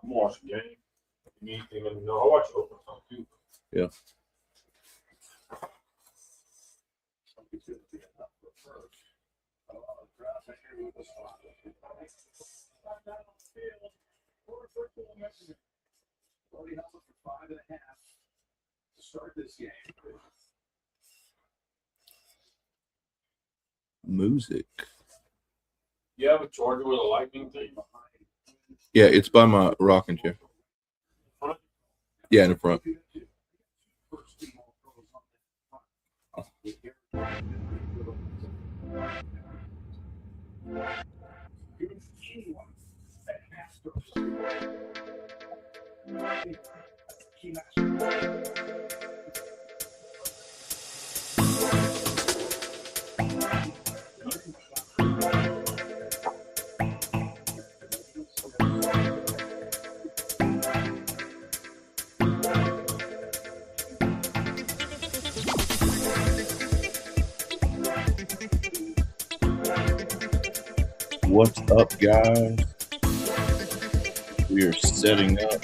I'm watching the game. If you need anything, let me know. I'll watch overtime too. Yeah. Music. You have a charger with a lightning thing? Yeah, it's by my rocking chair. Yeah, in the front. What's up, guys? We are setting up.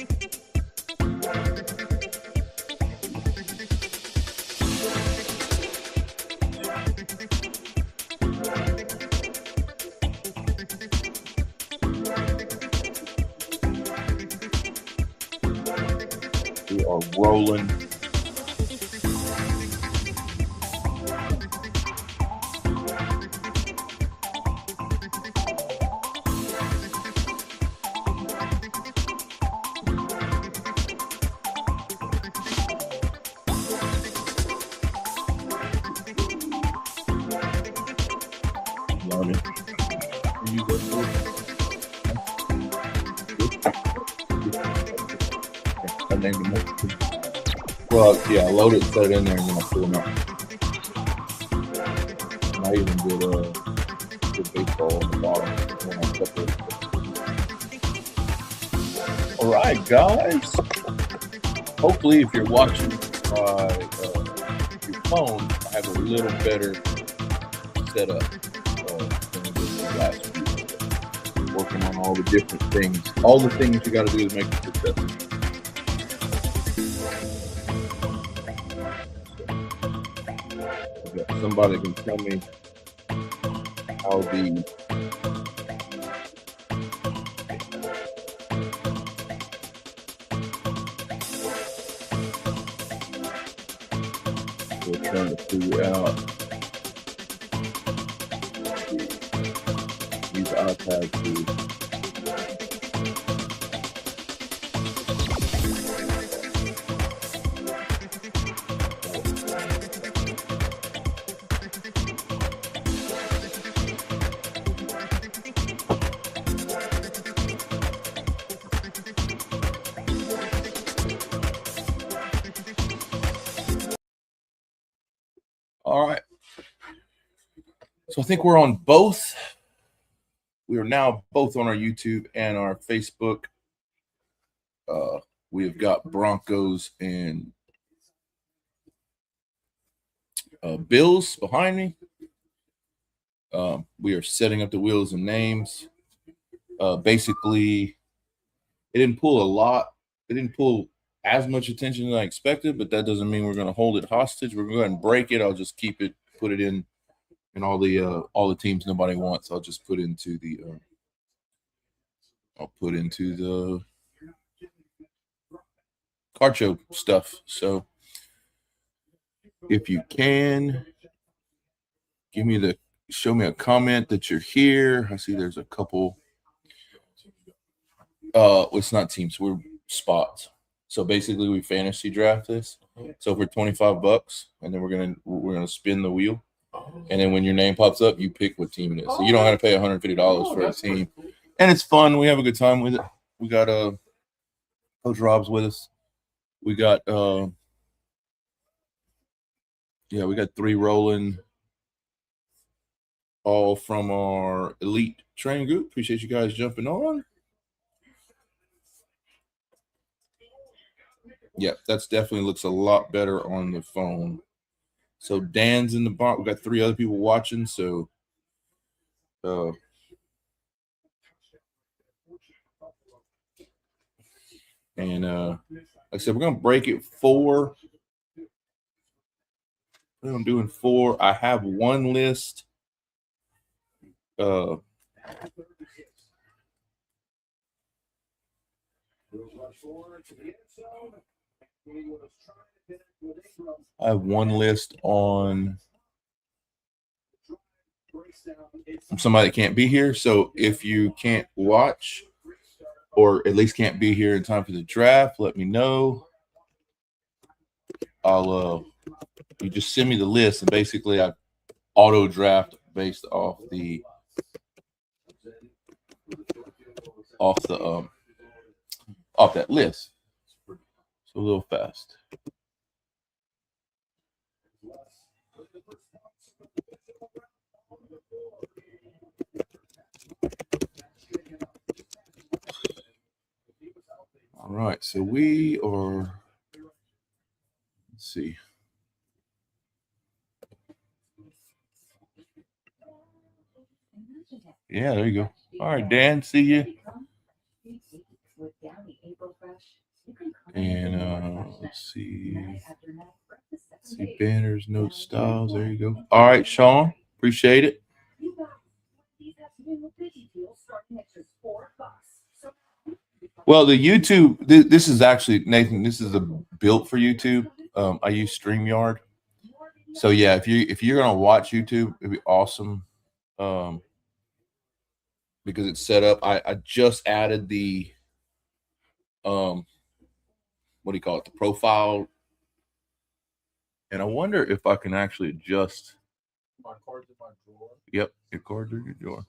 We are rolling. Well, yeah, I load it and set it in there, and then I fill them out. And I even did baseball on the bottom. All right, guys. Hopefully, if you're watching your phone, I have a little better setup than I did last week. Working on all the different things, all the things you got to do to make it successful. Somebody can tell me how we're trying to figure out these iPads do. All right. So I think we're on both. We are now both on our YouTube and our Facebook. We have got Broncos and Bills behind me. We are setting up the wheels and names. Basically, it didn't pull a lot. It didn't pull as much attention as I expected, but that doesn't mean we're going to hold it hostage. We're going to go ahead and break it. I'll just keep it, put it in all the teams nobody wants. I'll just put into the card show stuff. So if you can show me a comment that you're here. I see there's a couple. It's not teams, we're spots. So basically we fantasy draft this. So for $25, and then we're gonna spin the wheel. And then when your name pops up, you pick what team it is. So you don't have to pay $150 for a team. And it's fun. We have a good time with it. We got Coach Rob's with us. We got we got 3 rolling, all from our elite training group. Appreciate you guys jumping on. Yeah, that's definitely looks a lot better on the phone. So Dan's in the box. We got 3 other people watching. So And like I said, we're gonna break it 4. I'm doing 4. I have one list. I have one list on somebody that can't be here. So if you can't watch or at least can't be here in time for the draft, let me know. I'll you just send me the list, and basically I auto draft based off that list. So a little fast. All right, so we are, let's see. Yeah, there you go. All right, Dan, see you. And let's see. Banners, notes, styles. There you go. All right, Sean, appreciate it. Well, the YouTube, this is actually, Nathan, this is built for YouTube. I use StreamYard. So yeah, if you're gonna watch YouTube, it'd be awesome. Because it's set up. I just added the what do you call it? The profile. And I wonder if I can actually adjust. My card's in my drawer. Yep, your cards are in your drawer.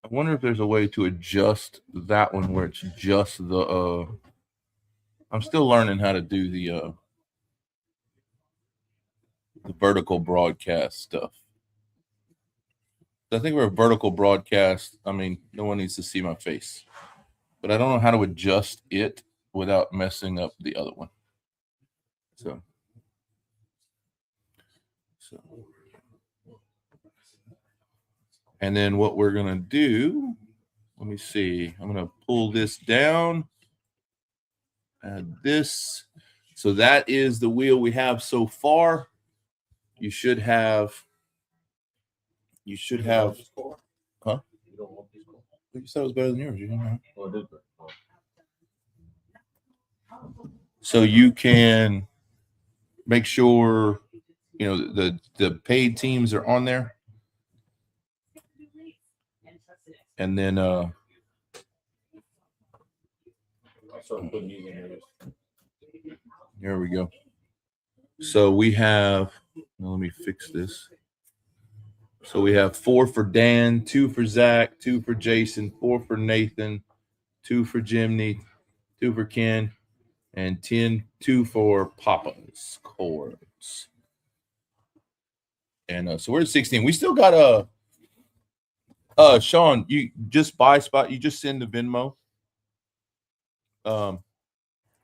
I wonder if there's a way to adjust that one where it's just the I'm still learning how to do the vertical broadcast stuff. I think we're a vertical broadcast. I mean, no one needs to see my face. But I don't know how to adjust it without messing up the other one. So and then what we're going to do, let me see. I'm going to pull this down. Add this. So that is the wheel we have so far. You should have. Huh? You said it was better than yours. You didn't know. Oh, I did. So you can make sure, you know, the paid teams are on there. And then here we go. So we have, let me fix this. So we have 4 for Dan, 2 for Zach, 2 for Jason, 4 for Nathan, 2 for Jimmy, 2 for Ken, and 2 for Papa's cords. And so we're at 16. We still got Sean, you just buy spot. You just send the Venmo.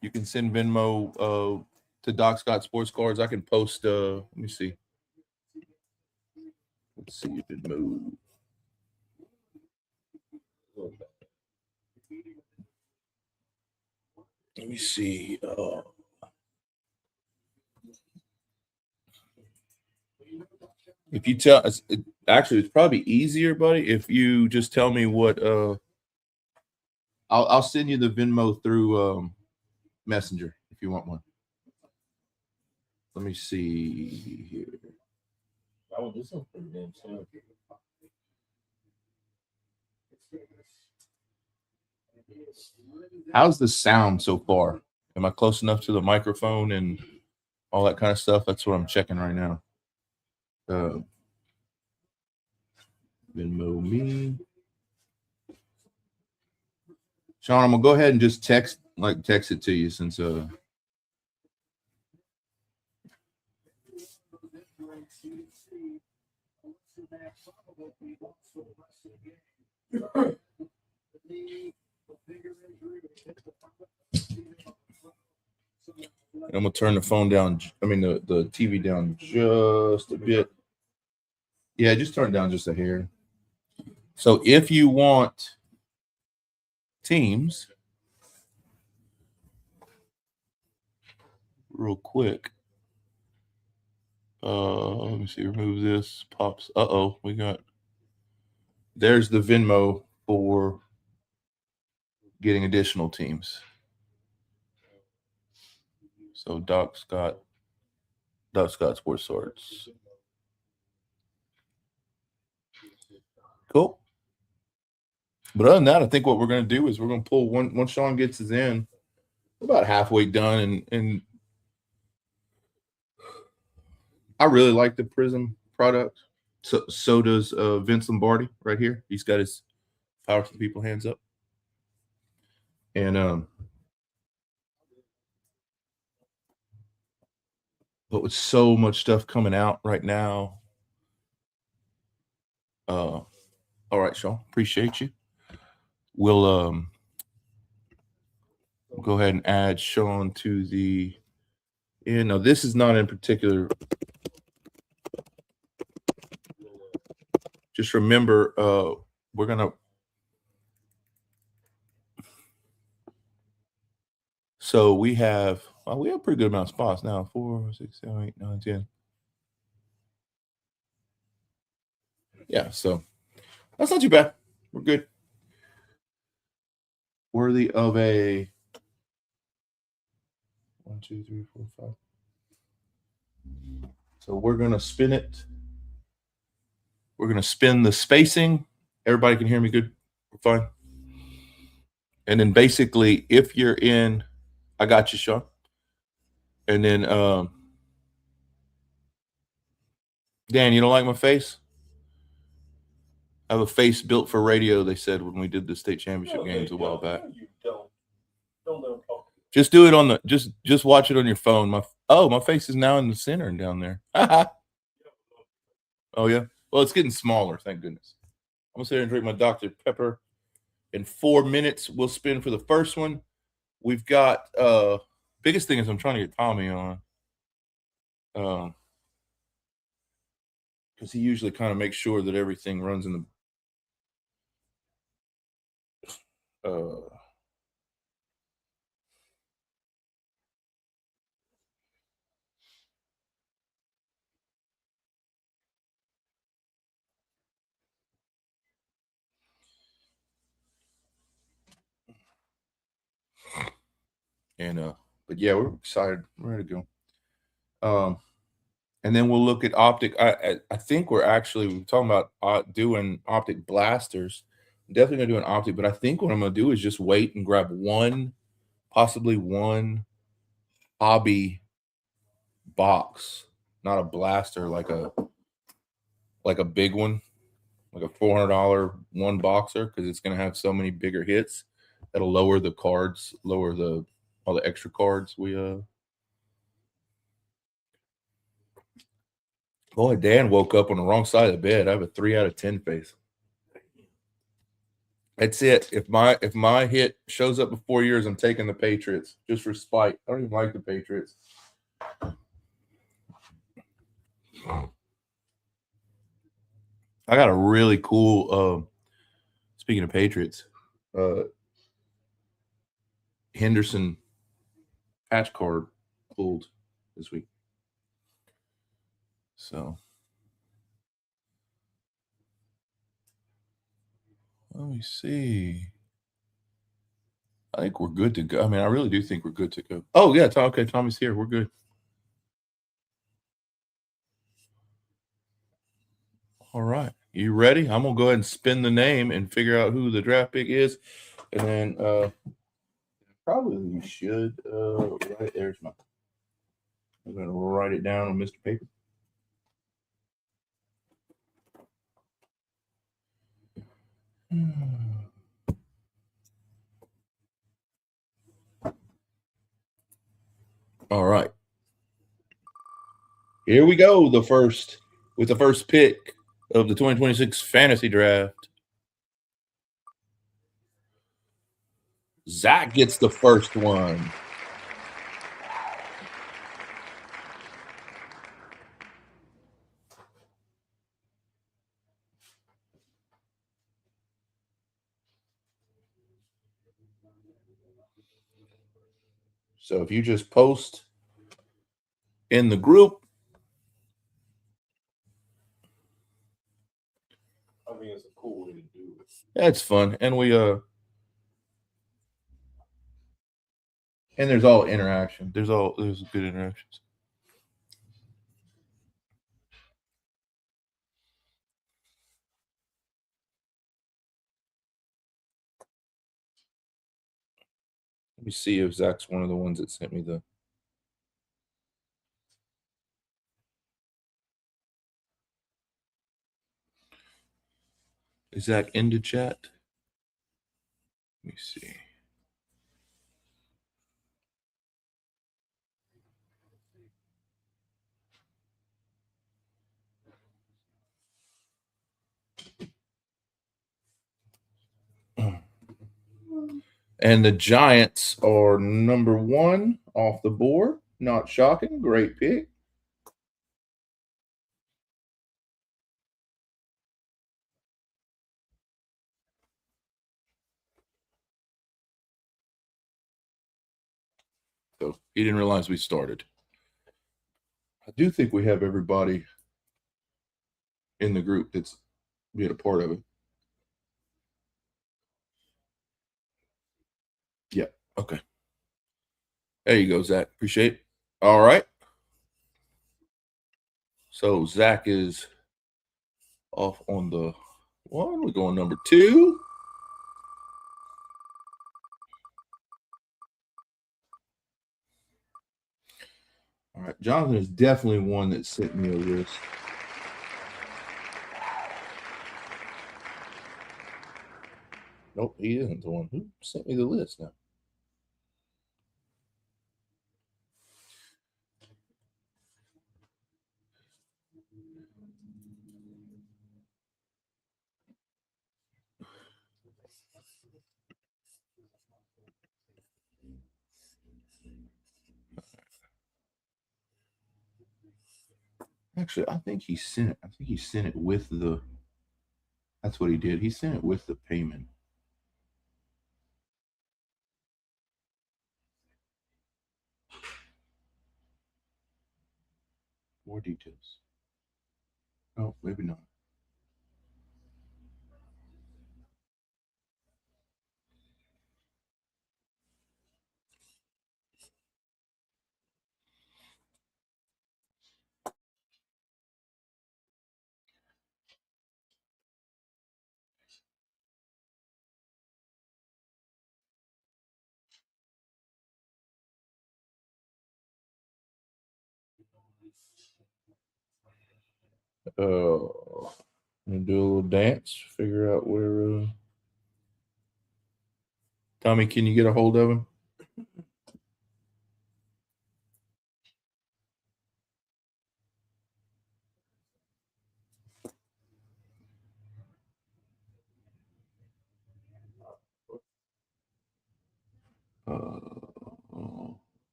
You can send Venmo to Doc Scott Sports Cards. I can post. Let me see. Let's see if it moves. Let me see. If you tell us, actually, it's probably easier, buddy, if you just tell me what. I'll send you the Venmo through Messenger if you want one. Let me see here. Oh, this one's pretty damn slow. How's the sound so far? Am I close enough to the microphone and all that kind of stuff? That's what I'm checking right now. Venmo me. Sean, I'm gonna go ahead and just text it to you since I'm gonna turn the phone down. I mean the TV down just a bit. Yeah, just turn it down just a hair. So if you want teams, real quick. Let me see. Remove this. Pops. We got. There's the Venmo for getting additional teams. So Doc Scott Sports Swords. Cool. But other than that, I think what we're going to do is we're going to pull once Sean gets us in, we're about halfway done, and I really like the Prizm product. So does Vince Lombardi right here. He's got his Power to the People hands up. And but with so much stuff coming out right now, all right, Sean, appreciate you. We'll go ahead and add Sean to the. Yeah, no, this is not in particular. Just remember, we're gonna. So we have a pretty good amount of spots now. 4, 6, 7, 8, 9, 10. Yeah, so that's not too bad. We're good. Worthy of a 1, 2, 3, 4, 5. So we're gonna spin it. We're gonna spin the spacing. Everybody can hear me good? We're fine. And then basically, if you're in, I got you, Sean. And then Dan, you don't like my face? I have a face built for radio, they said when we did the state championship games a while back. No, you don't. Don't talk. Just do it on the just watch it on your phone. My face is now in the center and down there. Oh yeah. Well, it's getting smaller, thank goodness. I'm gonna sit here and drink my Dr. Pepper. In 4 minutes, we'll spin for the first one. We've got biggest thing is I'm trying to get Tommy on. Because he usually kind of makes sure that everything runs in the but yeah, we're excited. We're ready to go. And then we'll look at optic. I think we're talking about doing optic blasters. I'm definitely gonna do an optic, but I think what I'm gonna do is just wait and grab possibly one hobby box, not a blaster, like a big one, like a $400 one boxer, because it's gonna have so many bigger hits that'll lower the cards, all the extra cards Boy, Dan woke up on the wrong side of the bed. I have a 3 out of 10 face. That's it. If my hit shows up before yours, I'm taking the Patriots just for spite. I don't even like the Patriots. I got a really cool. Speaking of Patriots, Henderson patch card pulled this week. So let me see. I think we're good to go. I mean, I really do think we're good to go. Oh yeah, okay. Tommy's here. We're good. All right, you ready? I'm gonna go ahead and spin the name and figure out who the draft pick is, and then probably you should. Right there's my. I'm gonna write it down on Mr. Paper. All right. Here we go. The first pick of the 2026 fantasy draft. Zach gets the first one. So if you just post in the group. I mean, it's a cool way to do it. That's fun. And and there's all interaction. There's good interactions. Let me see if Zach's one of the ones that sent me the. Is Zach into chat? Let me see. And the Giants are number 1 off the board. Not shocking. Great pick. So he didn't realize we started. I do think we have everybody in the group that's being a part of it. Yeah. Okay. There you go, Zach. Appreciate it. All right. So Zach is off on the 1. We're going number 2. All right. Jonathan is definitely one that sent me a list. Nope, he isn't the one who sent me the list now. Actually, I think he sent it. I think he sent it with the. That's what he did. He sent it with the payment. More details. Oh, maybe not. Gonna do a little dance. Figure out where. Tommy, can you get a hold of him?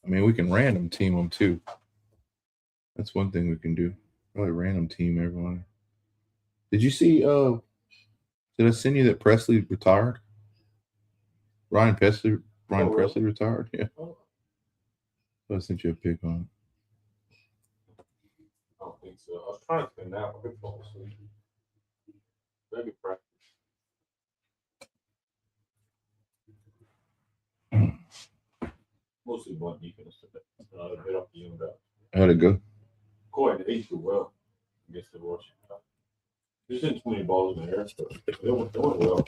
I mean, we can random team them too. That's one thing we can do. Probably random team everyone. Did you see? Did I send you that Presley retired? Ryan Presley. Ryan Presley retired. Yeah. So I sent you a pic on. I don't think so. I was trying to spend that. I could fall asleep. Maybe practice. Mostly one defense today. A bit up the young guy. How'd it go? Coy, they do well against the Washington. There's been too many balls in the air, so they went well.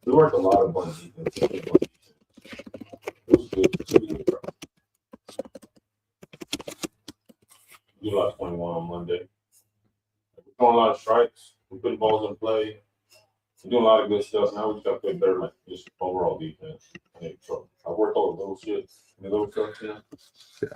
We worked a lot of bunt defense. It was good. It was good. We did a lot of 21 on Monday. We're throwing a lot of strikes. We're putting balls in play. We're doing a lot of good stuff. Now we just got to play better, like just overall defense. So I worked all of those shit in the little trucks now. Yeah.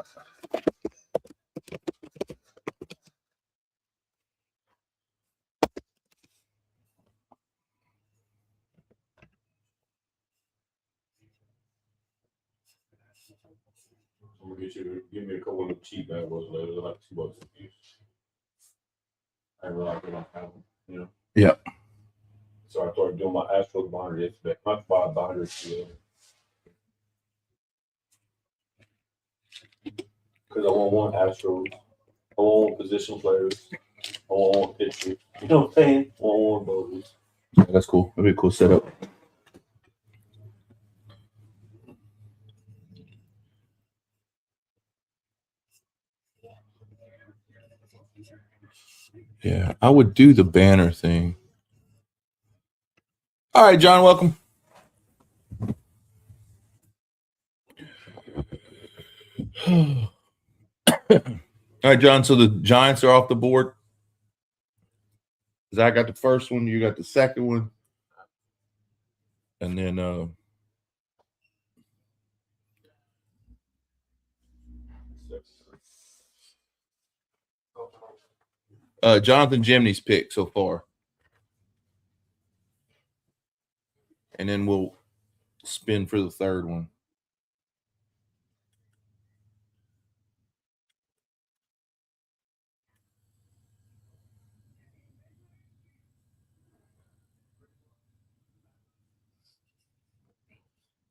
I'm gonna give me a couple of cheap bad boys later. They're like $2 a piece. I didn't realize they don't have them, you know. Yeah. So I started doing my Astros binder yesterday. Not buy binders because I want one Astros, I want one position players, I want one pitcher. You know what I'm saying? I want one voters. Yeah, that's cool. That'd be a cool setup. Yeah, I would do the banner thing. All right, John, welcome. All right, John. So the Giants are off the board. Zach got the first one. You got the second one. And then Jonathan Jimney's pick so far. And then we'll spin for the third one.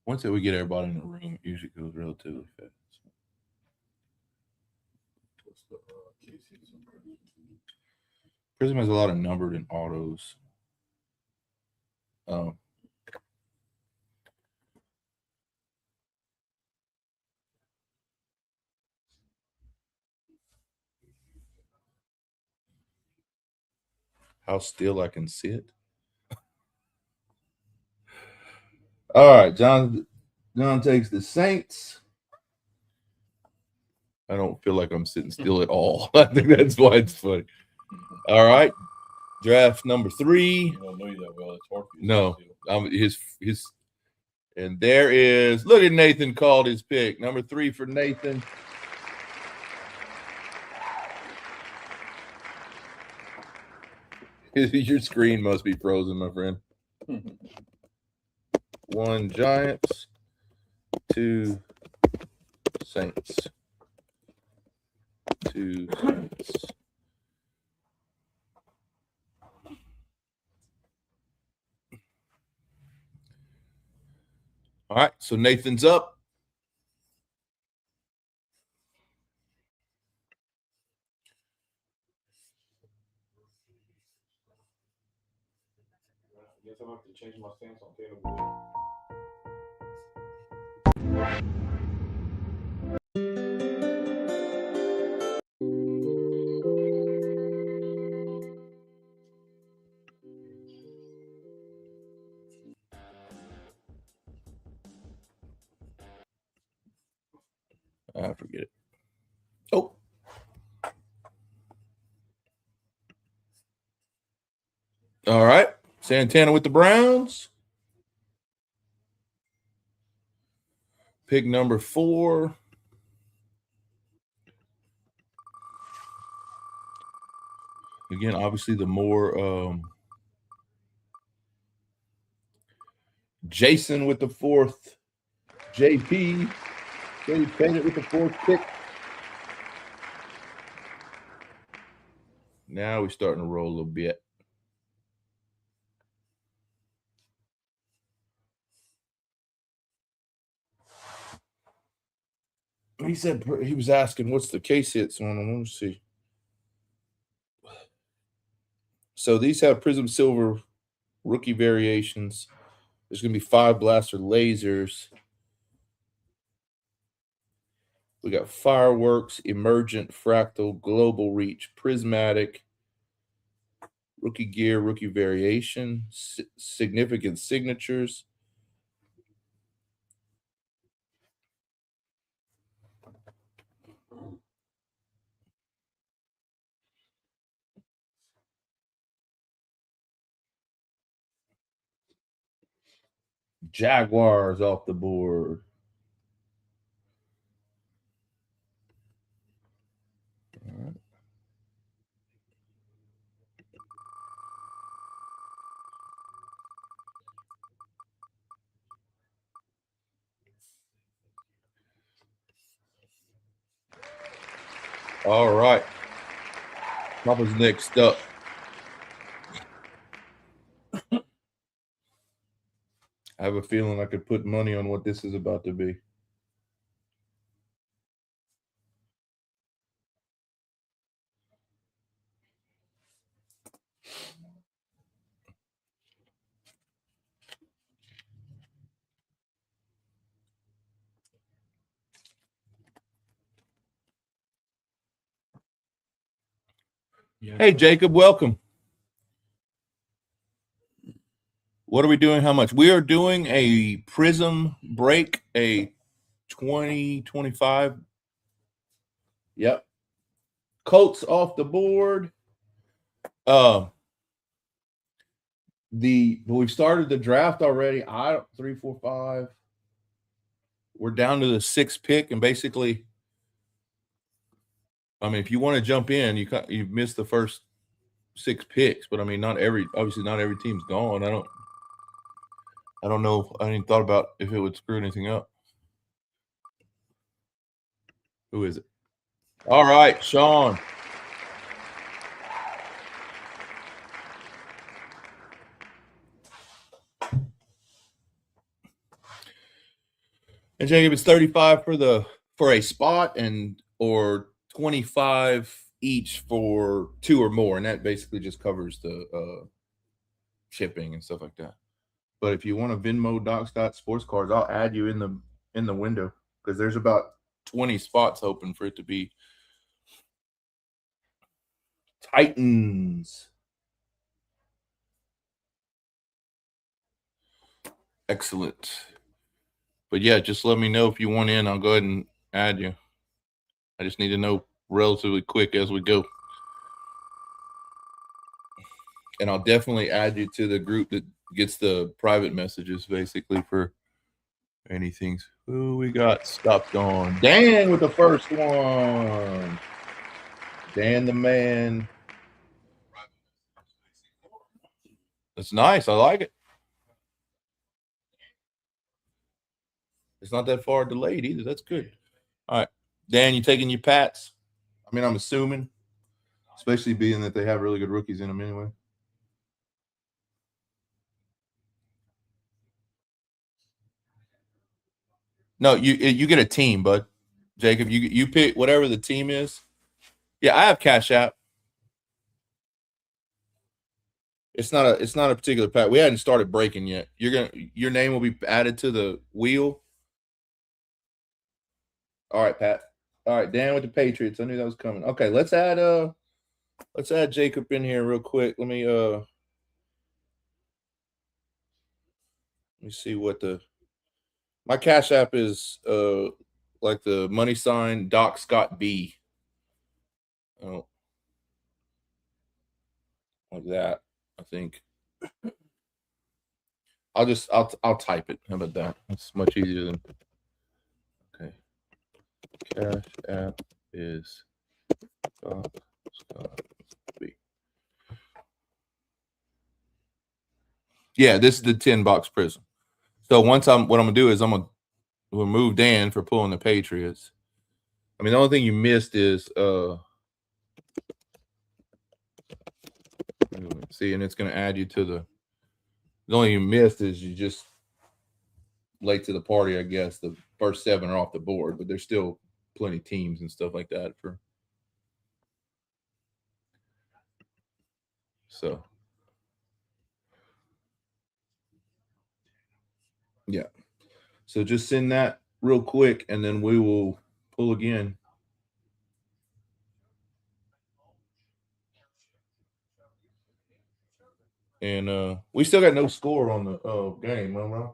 Once that we get everybody in the room, it usually goes relatively fast. Prizm has a lot of numbered and autos. How still I can sit. All right, John takes the Saints. I don't feel like I'm sitting still at all. I think that's why it's funny. All right, draft number 3. I don't know you that well. It's hard for you. No, his, and there is. Look at Nathan called his pick. Number 3 for Nathan. Your screen must be frozen, my friend. 1 Giants, 2 Saints. 2 Saints. All right, so Nathan's up. I guess I'm gonna have to change my stance on Taylor. I forget it. Oh. All right. Santana with the Browns. Pick number 4. Again, obviously the more Jason with the 4th. JP. Jay Bennett with the 4th pick. Now we're starting to roll a little bit. He said he was asking what's the case hits on them. Let me see. So these have Prism Silver rookie variations. There's going to be 5 blaster lasers. We got Fireworks, Emergent, Fractal, Global Reach, Prismatic, Rookie Gear, Rookie Variation, Significant Signatures. Jaguars off the board. All right. All right. Papa's next up. I have a feeling I could put money on what this is about to be. Hey, Jacob, welcome. What are we doing? How much? We are doing a Prism break, a 2025. Yep. Colts off the board. We've started the draft already. 3, 4, 5. We're down to the 6th pick, and basically, I mean, if you want to jump in, you've missed the first 6 picks, but I mean, obviously not every team's gone. I don't know. I didn't thought about if it would screw anything up. Who is it? All right, Sean. And Jacob, it's 35 for a spot or 25 each for 2 or more, and that basically just covers the shipping and stuff like that. But if you want to Venmo Doc Scott Sports Cards, I'll add you in the window because there's about 20 spots open for it to be Titans. Excellent. But yeah, just let me know if you want in. I'll go ahead and add you. I just need to know relatively quick as we go. And I'll definitely add you to the group that gets the private messages basically for anything. Who we got stopped on? Dan with the first one. Dan the man. That's nice. I like it. It's not that far delayed either. That's good. All right. Dan, you taking your Pats? I mean, I'm assuming, especially being that they have really good rookies in them anyway. No, you get a team, bud. Jacob, you pick whatever the team is. Yeah, I have Cash App. It's not a particular pack. We hadn't started breaking yet. Your name will be added to the wheel. All right, Pat. All right, Dan with the Patriots. I knew that was coming. Okay, let's add Jacob in here real quick. Let me see what my Cash App is like the money sign Doc Scott B. Oh, like that. I think. I'll type it. How about that? It's much easier than okay. Cash App is Doc Scott B. Yeah, this is the 10-box Prism. So what I'm gonna do is I'm gonna remove Dan for pulling the Patriots. I mean, the only thing you missed is see, and it's gonna add you to the only you missed is you just late to the party, I guess. The first 7 are off the board, but there's still plenty of teams and stuff like that for so yeah. So just send that real quick and then we will pull again. And we still got no score on the game, huh?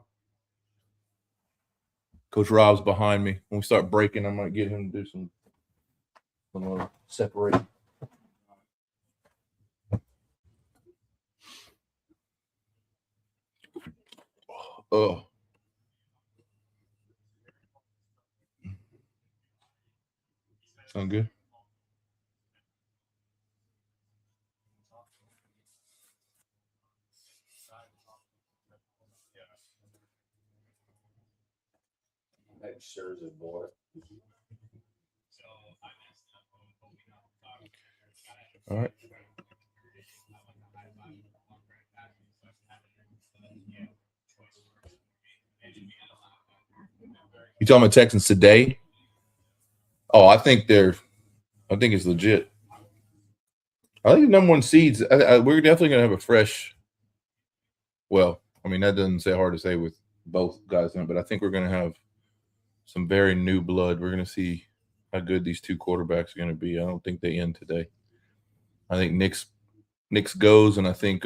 Coach Rob's behind me. When we start breaking, I might get him to do some separate. Oh. Sound good? That Scherzer boy. All right. You talking about Texans today? Oh, I think it's legit. I think the number one seeds. We're definitely gonna have a fresh. Well, I mean that doesn't say hard to say with both guys in it, but I think we're gonna have some very new blood. We're gonna see how good these two quarterbacks are gonna be. I don't think they end today. I think Nick's goes, and I think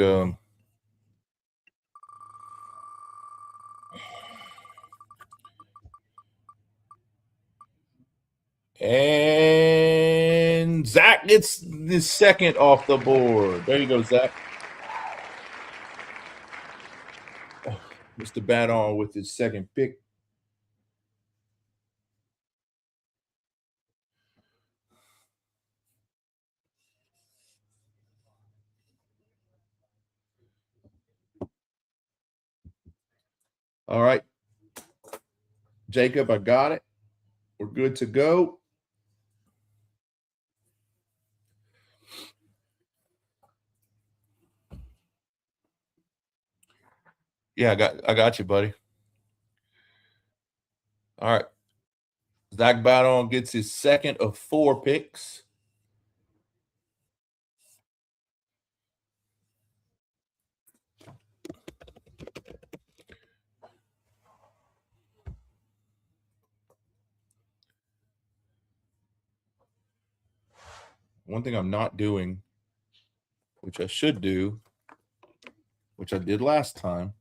and Zach gets the second off the board. There you go, Zach. Mr. Badon with his second pick. All right. Jacob, I got it. We're good to go. Yeah, I got you, buddy. All right. Zach Badon gets his second of 4 picks. One thing I'm not doing, which I should do, which I did last time,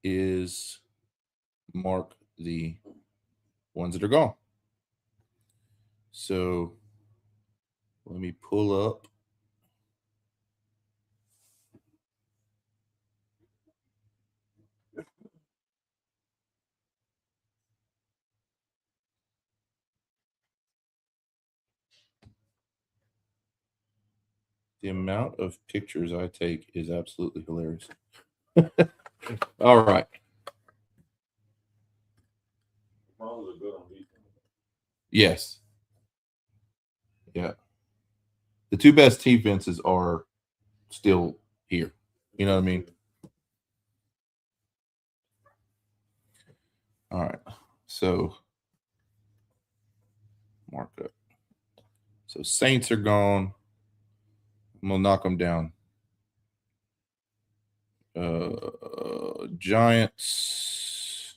is mark the ones that are gone. So let me pull up. The amount of pictures I take is absolutely hilarious. All right. Yes. Yeah. The two best defenses are still here. You know what I mean? All right. So mark up. So Saints are gone. I'm gonna knock them down. Giants,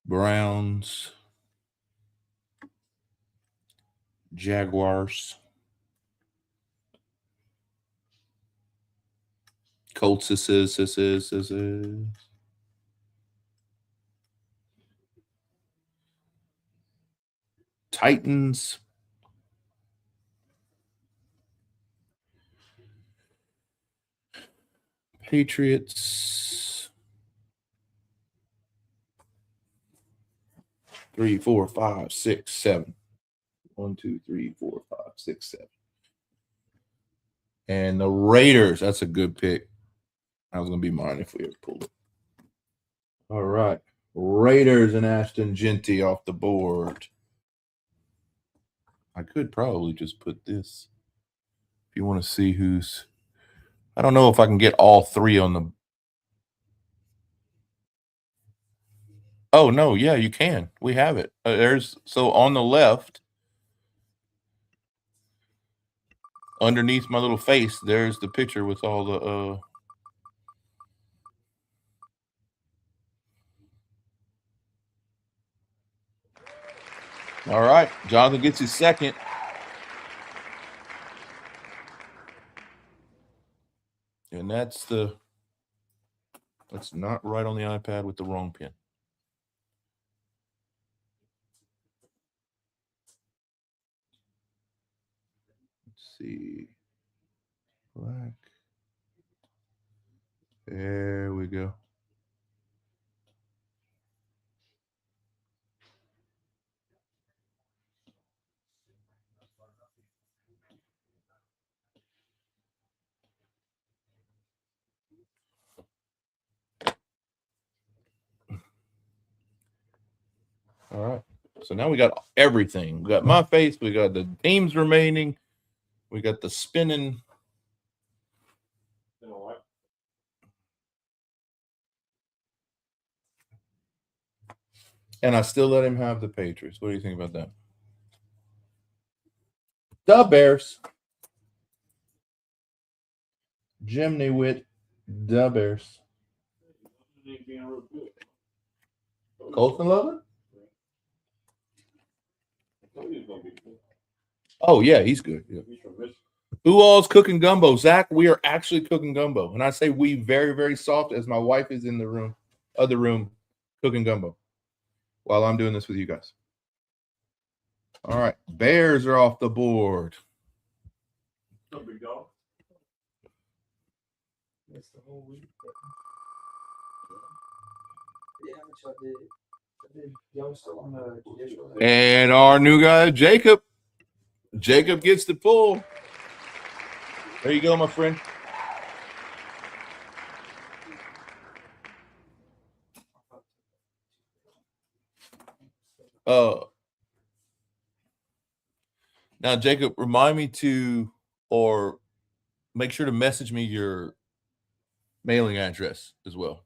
Browns, Jaguars, Colts. This is. Titans, Patriots, 3, 4, 5, 6, 7. 1, 2, 3, 4, 5, 6, 7. And the Raiders. That's a good pick. That was gonna be mine if we ever pulled it. All right. Raiders and Ashton Genty off the board. I could probably just put this. If you want to see who's, I don't know if I can get all 3 on the. Oh no, yeah, you can. We have it. There's so on the left, underneath my little face, there's the picture with all the. All right, Jonathan gets his second. And that's not right on the iPad with the wrong pin. Let's see. Black. There we go. All right. So now we got everything. We got my face. We got the teams remaining. We got the spinning. You know what? And I still let him have the Patriots. What do you think about that? The Bears. Jimmy with the Bears. Colton Lover? Oh, yeah, he's good. Yeah. Who all's cooking gumbo? Zach, we are actually cooking gumbo. And I say we very, very soft as my wife is in the other room, cooking gumbo while I'm doing this with you guys. All right. Bears are off the board. No big dog. That's the whole week. Yeah, how much I did. Y'all still on the judicial? And our new guy, Jacob. Jacob gets the pull. There you go, my friend. Now, Jacob, remind me to, or make sure to message me your mailing address as well.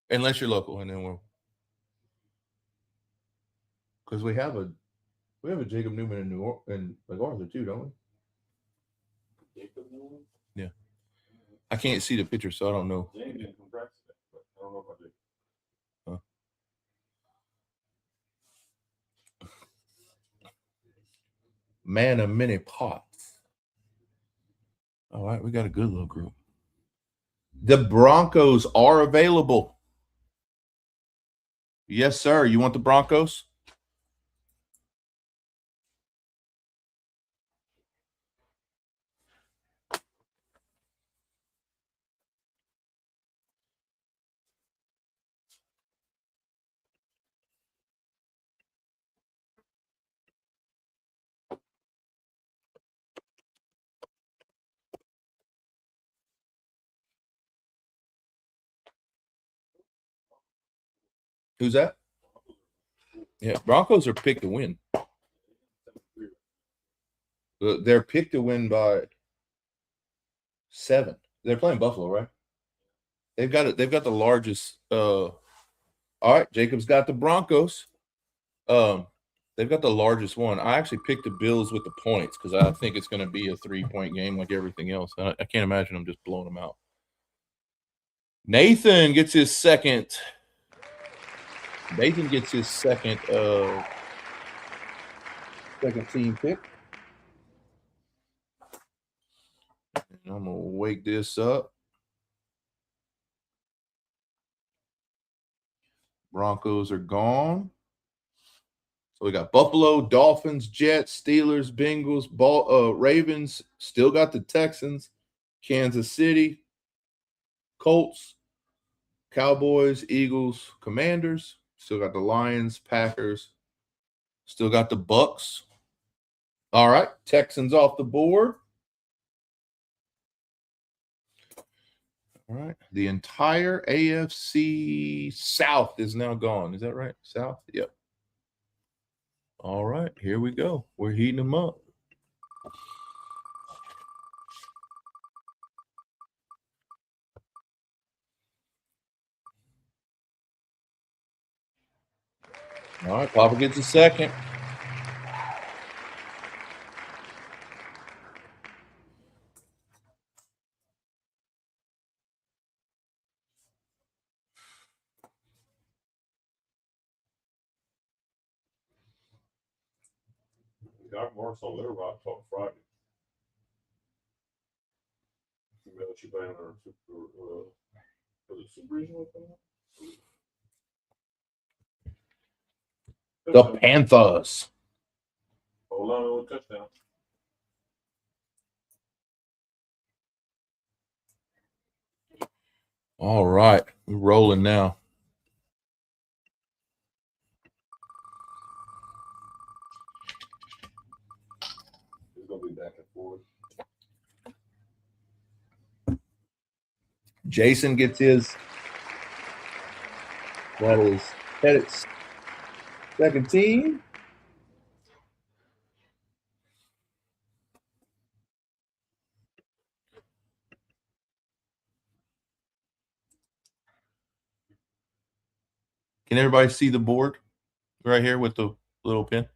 Unless you're local, and then we'll, because we have a Jacob Newman in in MacArthur too, don't we? Jacob Newman? Yeah. I can't see the picture, so I don't know. James didn't come practice that, but I don't know about Jacob. Man of many parts. All right, we got a good little group. The Broncos are available. Yes, sir. You want the Broncos? Who's that? Yeah, Broncos are picked to win. They're picked to win by 7. They're playing Buffalo, right? They've got it. They've got the largest. All right, Jacob's got the Broncos. They've got the largest one. I actually picked the Bills with the points because I think it's going to be a 3-point game like everything else. I can't imagine them just blowing them out. Nathan gets his second. Nathan gets his second team pick. And I'm gonna wake this up. Broncos are gone. So we got Buffalo, Dolphins, Jets, Steelers, Bengals, Ravens. Still got the Texans, Kansas City, Colts, Cowboys, Eagles, Commanders. Still got the Lions, Packers. Still got the Bucks. All right, Texans off the board. All right, the entire AFC South is now gone. Is that right? South? Yep. All right, here we go. We're heating them up. All right, Papa gets a second. Got Morris on Little Rock talk Friday. You know what you playing on Super Regional? The Panthers. Hold on to a touchdown. All right, we're rolling now. It's gonna be back and forth. Jason gets his. That is Pettit's second team. Can everybody see the board right here with the little pin?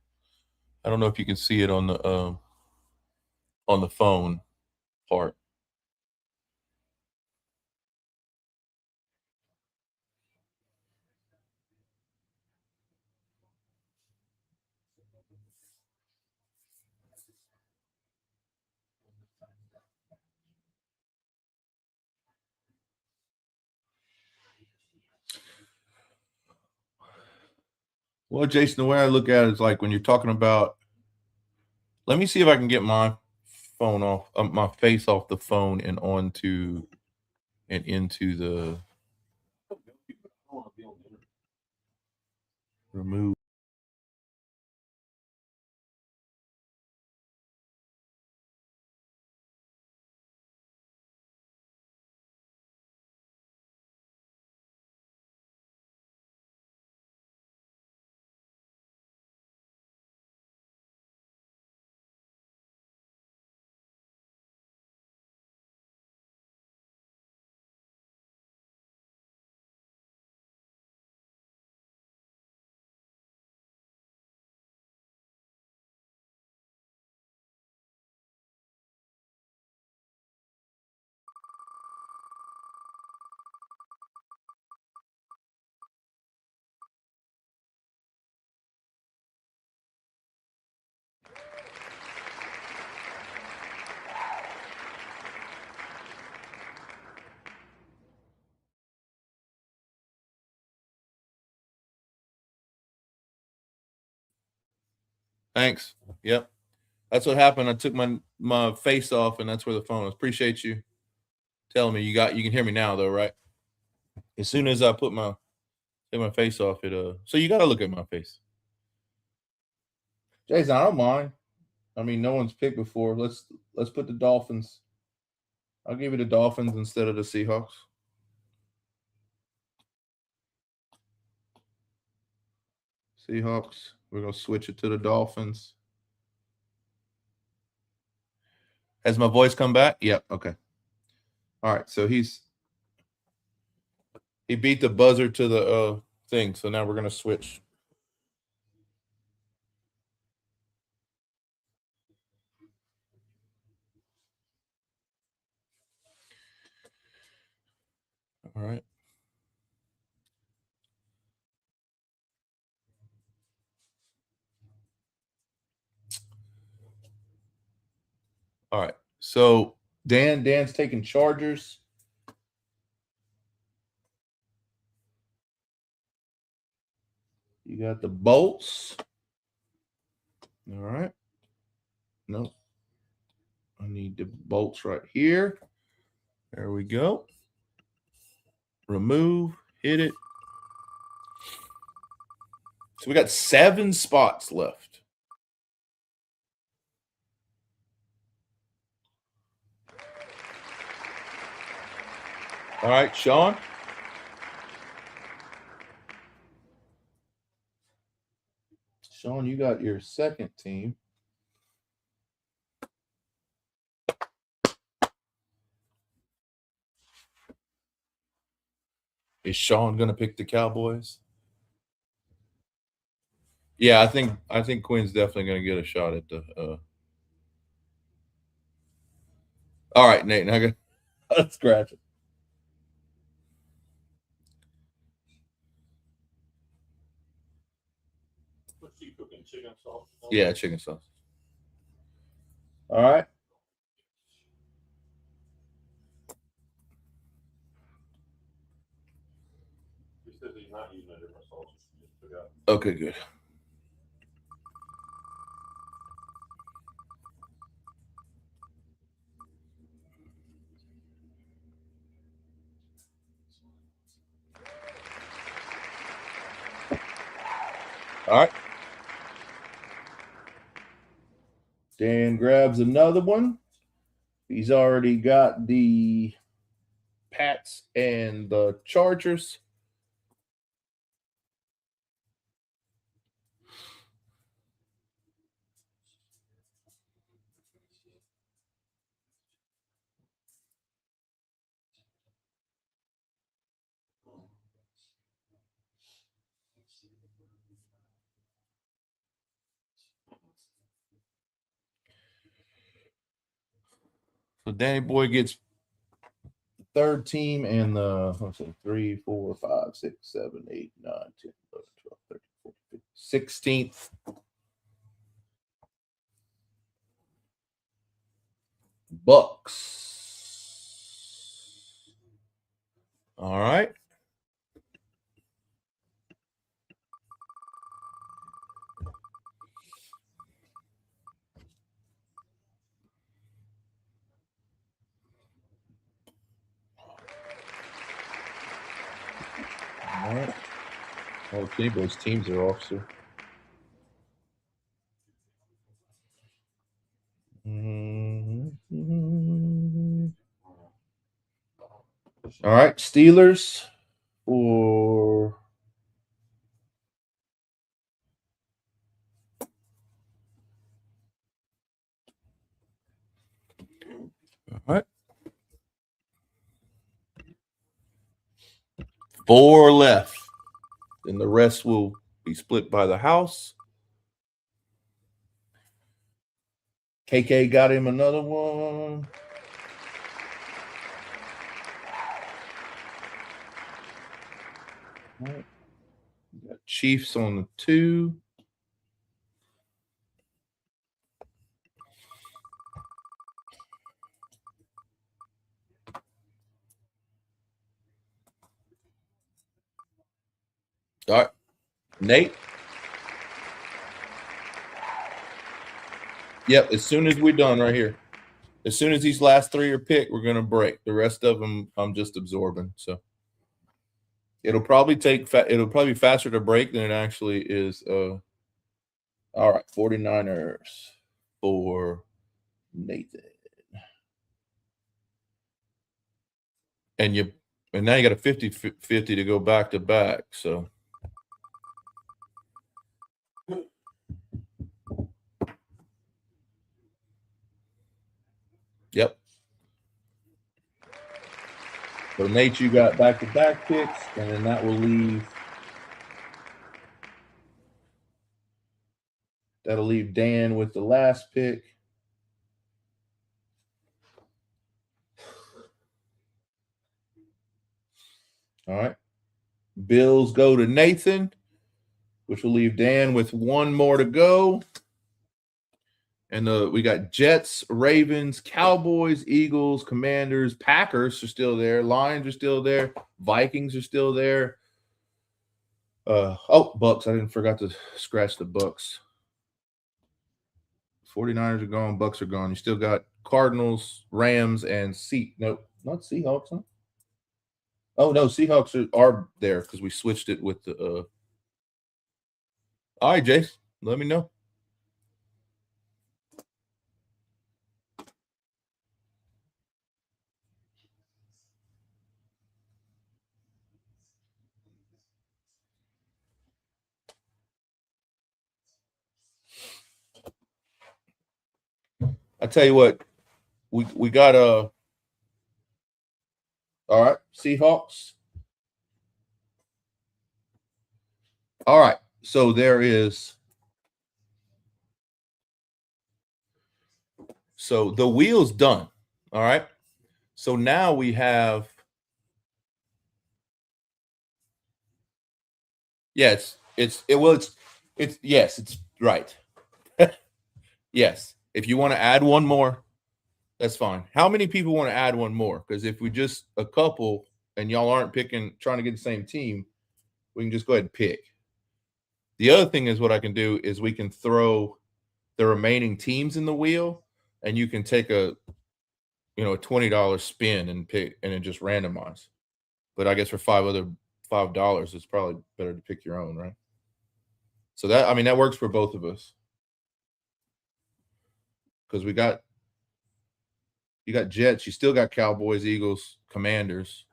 I don't know if you can see it on the phone part. Well, Jason, the way I look at it is like when you're talking about. Let me see if I can get my phone off, my face off the phone and onto and into the remove. Thanks. Yep. That's what happened. I took my face off, and that's where the phone is. Appreciate you telling me. You can hear me now though, right? As soon as I take my face off, so you got to look at my face. Jason, I don't mind. I mean, no one's picked before. Let's put the Dolphins. I'll give you the Dolphins instead of the Seahawks. Seahawks. We're gonna switch it to the Dolphins. Has my voice come back? Yep. Okay. All right. So he beat the buzzer to the thing. So now we're gonna switch. All right. All right. So Dan's taking Chargers. You got the Bolts. All right. Nope. I need the Bolts right here. There we go. Remove. Hit it. So we got 7 spots left. All right, Sean. Sean, you got your second team. Is Sean going to pick the Cowboys? Yeah, I think Quinn's definitely going to get a shot at the. All right, Nate. Now let's scratch it. Chicken sauce. Yeah, chicken sauce. All right. He says he's not using a different sauce. Okay, good. All right. Dan grabs another one. He's already got the Pats and the Chargers. So Danny Boy gets the third team and the, let's see, 3, 4, 5, 6, 7, 8, 9, 10, 11, 12, 13, 14, 15, 16th. Bucks. All right. All right. Okay, boys, teams are off, sir. All right, Steelers for all right. 4 left. And the rest will be split by the house. KK got him another one. All right. We got Chiefs on the 2. All right. Nate. Yep, as soon as we're done right here. As soon as these last 3 are picked, we're going to break. The rest of them, I'm just absorbing. So it'll probably be faster to break than it actually is. All right, 49ers for Nathan. And now you got a 50-50 to go back to back. So yep. So Nate, you got back-to-back picks, and then that will leave. That'll leave Dan with the last pick. All right. Bills go to Nathan, which will leave Dan with 1 more to go. And we got Jets, Ravens, Cowboys, Eagles, Commanders, Packers are still there. Lions are still there. Vikings are still there. Bucks. I forgot to scratch the Bucks. 49ers are gone. Bucks are gone. You still got Cardinals, Rams, and not Seahawks, huh? Oh, no, Seahawks are there because we switched it with the all right, Jace, let me know. I tell you what, we got all right, Seahawks. All right, so there is. So the wheel's done. All right. So now we have. Yes, it's right. Yes. If you want to add one more, that's fine. How many people want to add one more? Because if we just a couple and y'all aren't trying to get the same team, we can just go ahead and pick. The other thing is what I can do is we can throw the remaining teams in the wheel, and you can take a $20 spin and pick and then just randomize. But I guess for $5, it's probably better to pick your own, right? So that works for both of us. Because you got Jets, you still got Cowboys, Eagles, Commanders.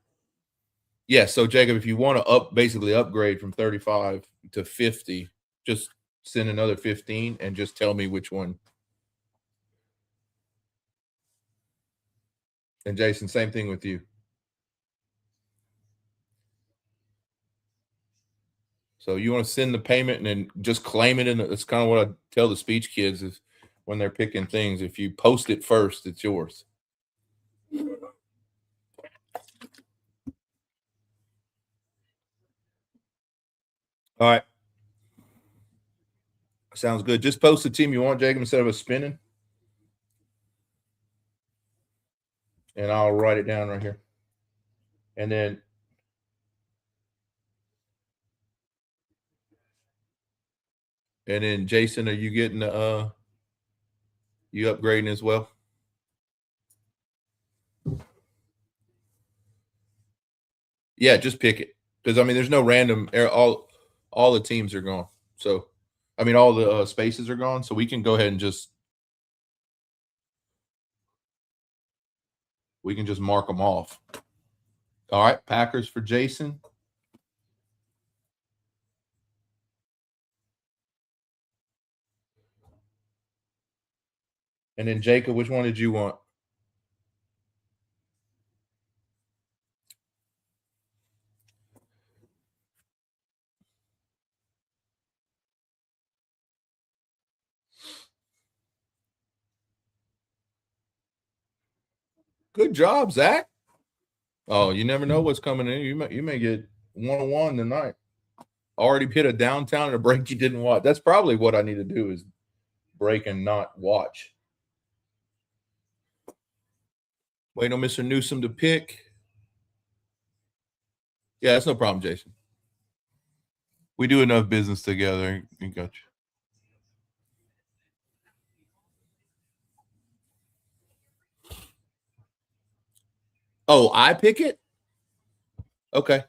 Yeah, so Jacob, if you want to basically upgrade from 35 to 50, just send another 15 and just tell me which one. And Jason, same thing with you. So you want to send the payment and then just claim it. That's kind of what I tell the speech kids is when they're picking things. If you post it first, it's yours. All right. Sounds good. Just post the team you want, Jacob, instead of us spinning. And I'll write it down right here. And then Jason, are you getting you upgrading as well? Yeah, just pick it. Because I mean there's no random all the teams are gone. So I mean all the spaces are gone. So we can go ahead and just mark them off. All right, Packers for Jason. And then Jacob, which one did you want? Good job, Zach. Oh, you never know what's coming in. You may get 1-on-1 tonight. Already hit a downtown and a break you didn't watch. That's probably what I need to do is break and not watch. Waiting on Mr. Newsom to pick. Yeah, that's no problem, Jason. We do enough business together. You got you. Oh, I pick it? Okay.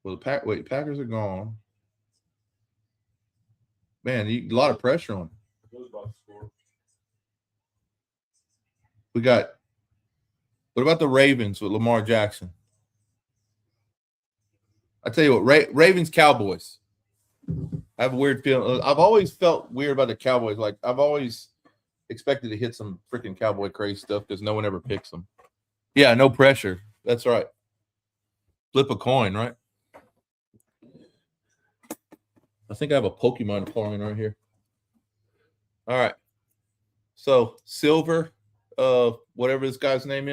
Well, Packers are gone. Man, a lot of pressure on. We got. What about the Ravens with Lamar Jackson? I tell you what, Ravens Cowboys. I have a weird feeling. I've always felt weird about the Cowboys. Like I've always expected to hit some freaking Cowboy crazy stuff because no one ever picks them. Yeah, no pressure. That's right. Flip a coin, right? I think I have a Pokemon coin right here. All right. So silver, whatever this guy's name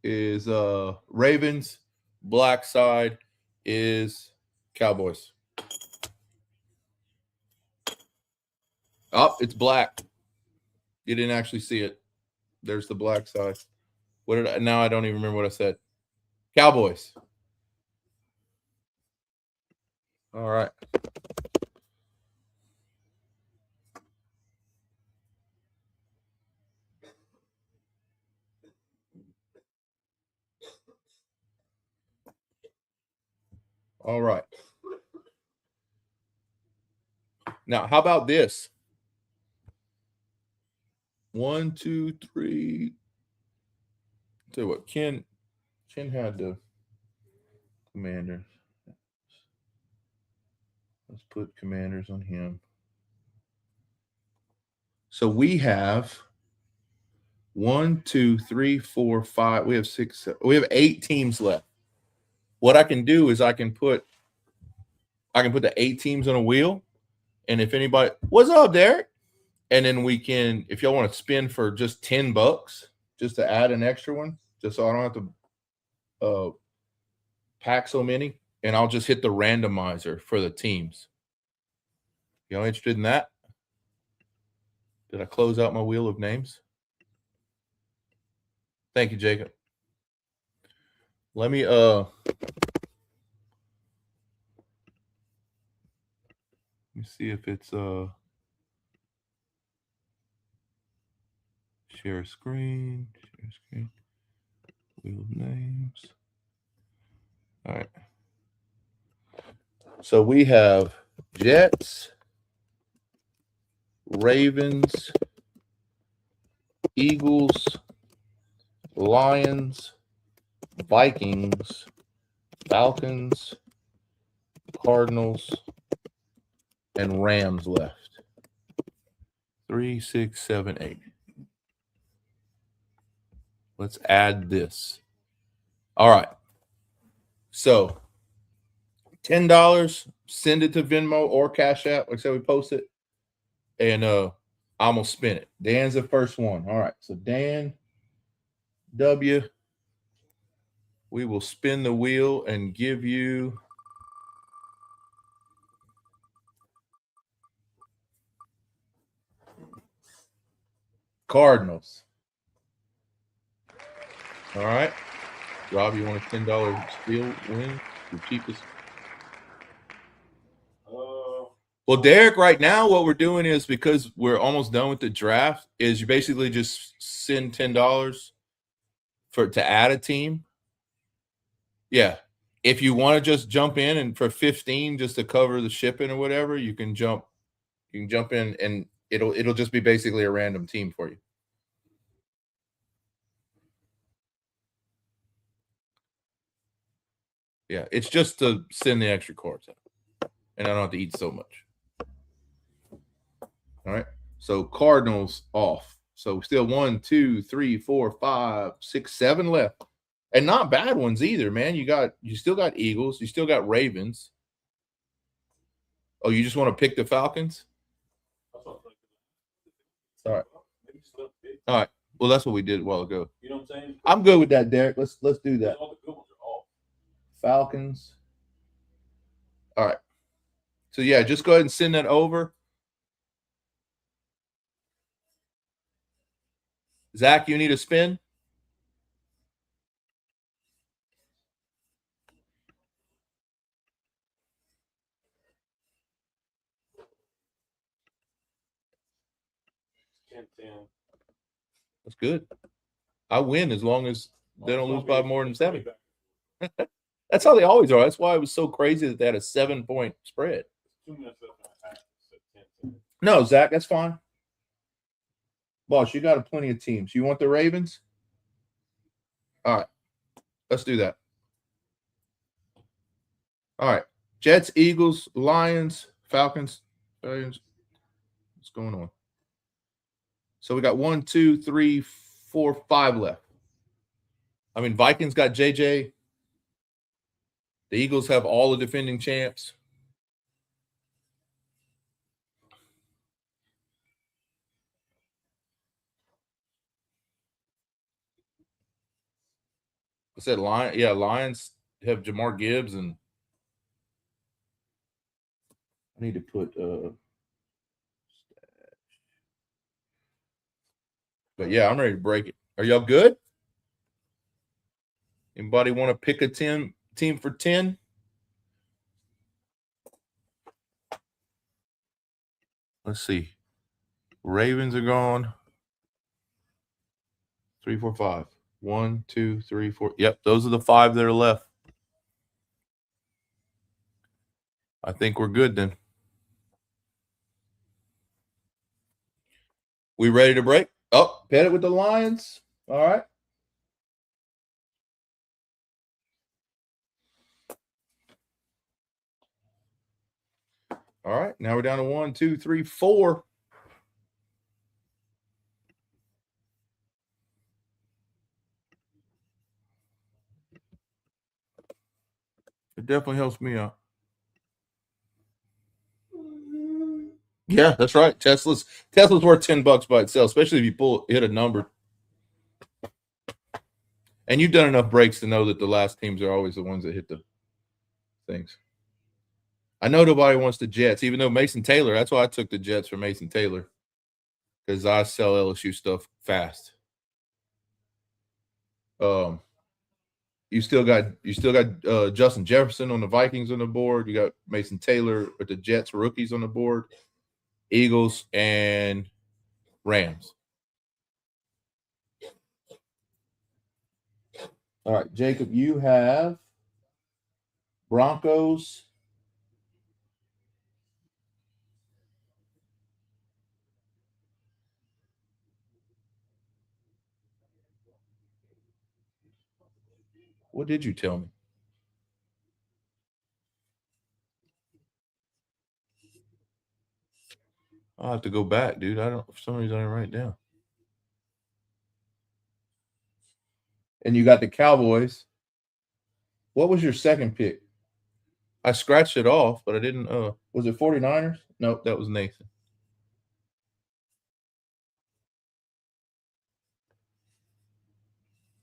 is Ravens. Black side is Cowboys. Oh, it's black. You didn't actually see it. There's the black side. Now I don't even remember what I said. Cowboys. All right. All right. Now, how about this? 1, 2, 3. Tell you what, Ken had the Commanders. Let's put Commanders on him. So we have 1, 2, 3, 4, 5. We have 6. 7, we have 8 teams left. What I can do is I can put the 8 teams on a wheel, and if anybody, what's up, Derek? And then we can, if y'all want to spin for just $10, just to add an extra one, just so I don't have to pack so many, and I'll just hit the randomizer for the teams. Y'all interested in that? Did I close out my wheel of names? Thank you, Jacob. Let me see if it's share screen, wheel of names. All right. So we have Jets, Ravens, Eagles, Lions, Vikings, Falcons, Cardinals, and Rams left. 3, 6, 7, 8. Let's add this. All right. So $10, send it to Venmo or Cash App. Like I said, we post it. And I'm going to spin it. Dan's the first one. All right. So Dan W. We will spin the wheel and give you Cardinals. All right. Rob, you want a $10 steal win? The cheapest. Well, Derek, right now what we're doing is, because we're almost done with the draft, is you basically just send $10 to add a team. Yeah. If you want to just jump in and for 15 just to cover the shipping or whatever, you can jump in and it'll just be basically a random team for you. Yeah, it's just to send the extra cards out. And I don't have to eat so much. All right. So Cardinals off. So still 1, 2, 3, 4, 5, 6, 7 left. And not bad ones either, man. You still got Eagles, you still got Ravens. Oh, you just want to pick the Falcons? All right. All right. Well, that's what we did a while ago. You know what I'm saying? I'm good with that, Derek. Let's do that. All the good ones are off. Falcons. All right. So yeah, just go ahead and send that over. Zach, you need a spin? That's good. I win as long as they don't lose by more than 7. That's how they always are. That's why it was so crazy that they had a 7-point spread. No, Zach, that's fine. Boss, you got plenty of teams. You want the Ravens? All right. Let's do that. All right. Jets, Eagles, Lions, Falcons. What's going on? So we got 1, 2, 3, 4, 5 left. I mean, Vikings got JJ. The Eagles have all the defending champs. I said Lions have Jamar Gibbs, and I need to put but yeah, I'm ready to break it. Are y'all good? Anybody want to pick a team for 10? Let's see. Ravens are gone. 3, 4, 5. 1, 2, 3, 4. Yep, those are the 5 that are left. I think we're good then. We ready to break? Oh, bet it with the Lions. All right. All right. Now we're down to 1, 2, 3, 4. It definitely helps me out. Yeah, that's right. Tesla's worth $10 by itself, especially if you hit a number. And you've done enough breaks to know that the last teams are always the ones that hit the things. I know nobody wants the Jets, even though Mason Taylor. That's why I took the Jets for Mason Taylor, because I sell LSU stuff fast. You still got Justin Jefferson on the Vikings on the board. You got Mason Taylor with the Jets rookies on the board. Eagles and Rams. All right, Jacob, you have Broncos. What did you tell me? I'll have to go back, dude. For some reason I didn't write it down. And you got the Cowboys. What was your second pick? I scratched it off, but I didn't. Was it 49ers? Nope, that was Nathan.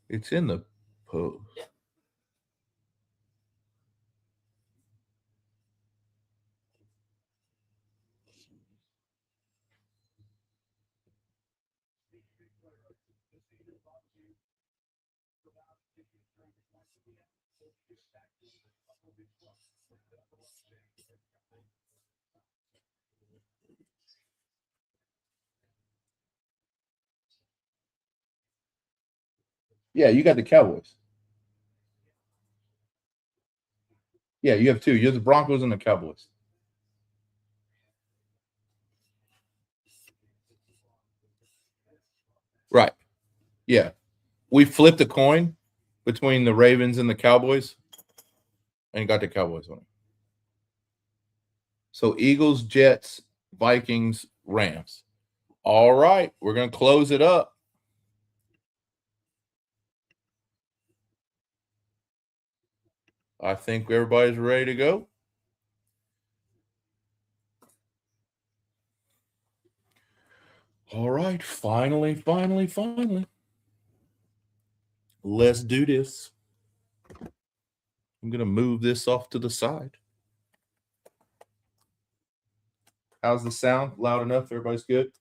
It's in the post. Yeah, you got the Cowboys. Yeah, you have two. You have the Broncos and the Cowboys. Right. Yeah. We flipped a coin between the Ravens and the Cowboys and got the Cowboys on it. So Eagles, Jets, Vikings, Rams. All right. We're going to close it up. I think everybody's ready to go. All right. Finally. Let's do this. I'm going to move this off to the side. How's the sound? Loud enough? Everybody's good?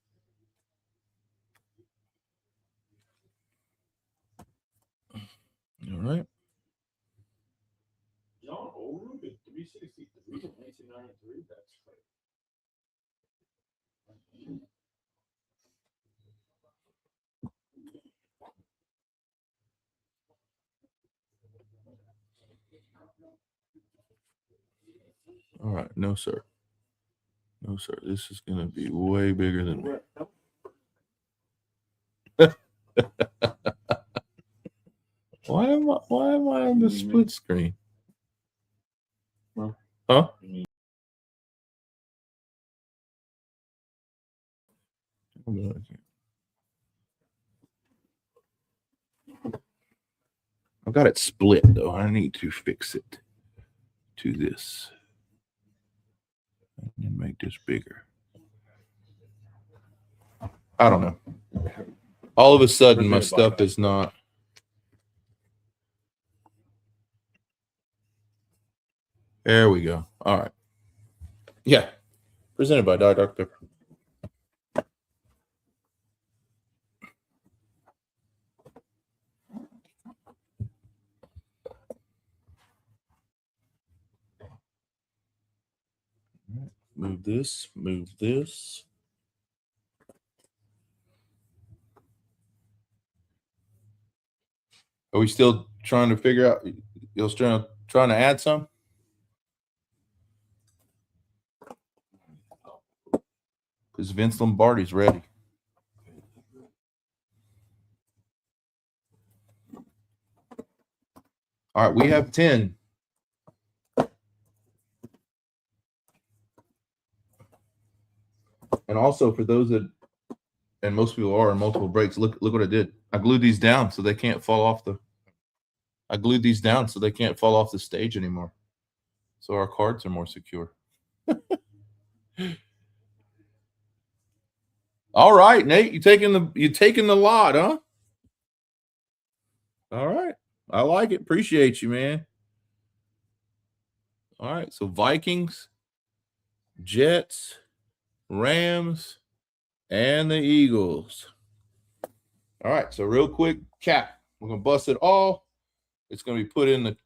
All right. John Oru, 363 in 1993. That's crazy. All right. No, sir. No, sir. This is going to be way bigger than me. Why am I on the split screen? Huh? I've got it split though. I need to fix it to this and make this bigger. I don't know. All of a sudden, my stuff is not. There we go. All right. Yeah. Presented by Dr. Pepper. Move this. Move this. Are we still trying to figure out? You're still trying to add some? Because Vince Lombardi's ready. All right, we have 10. And also for those that, and most people are in multiple breaks, look what I did. I glued these down so they can't fall off the. I glued these down so they can't fall off the stage anymore. So our cards are more secure. All right, Nate, you taking the lot, huh? All right. I like it. Appreciate you, man. All right. So Vikings, Jets, Rams, and the Eagles. All right. So real quick cap. We're gonna bust it all. It's gonna be put in the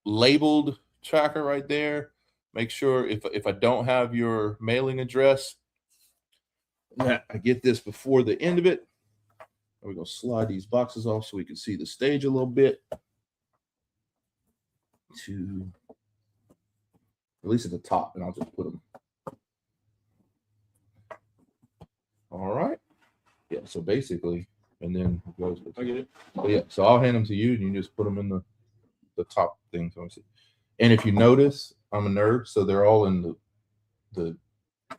labeled tracker right there. Make sure if I don't have your mailing address, I get this before the end of it. We're going to slide these boxes off so we can see the stage a little bit. To at least at the top, and I'll just put them. All right. Yeah, so basically, and then it goes. I get it. So yeah, so I'll hand them to you, and you just put them in the top thing. So and if you notice, I'm a nerd, so they're all in the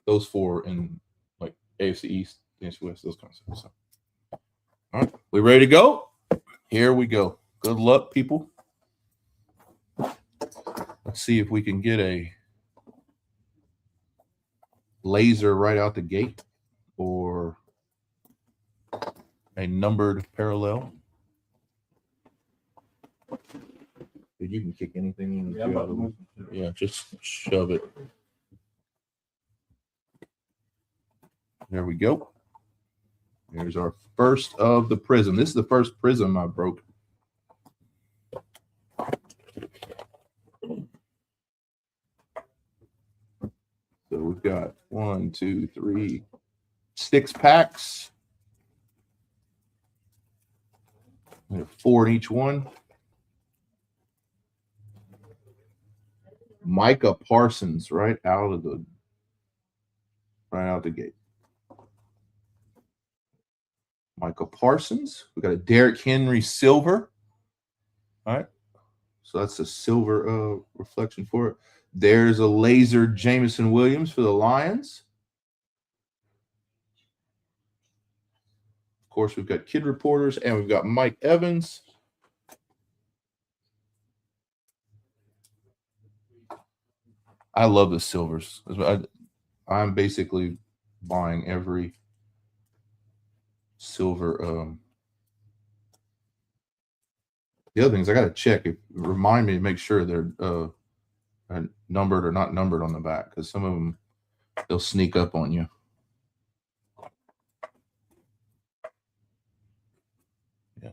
those four in like AFC East, AFC West, those kinds of stuff. So, all right, we ready to go? Here we go. Good luck, people. Let's see if we can get a laser right out the gate or a numbered parallel. Dude, you can kick anything. Yeah, I'm about to move. Yeah, just shove it. There we go. Here's our first of the prism. This is the first prism I broke. So we've got 1, 2, 3, 6 packs. We have 4 in each one. Micah Parsons right out the gate. Michael Parsons. We got a Derrick Henry silver. All right. So that's a silver reflection for it. There's a laser Jameson Williams for the Lions. Of course, we've got Kid Reporters, and we've got Mike Evans. I love the silvers. I'm basically buying every silver. The other thing is I got to check. Remind me to make sure they're numbered or not numbered on the back, because some of them, they'll sneak up on you. Yeah.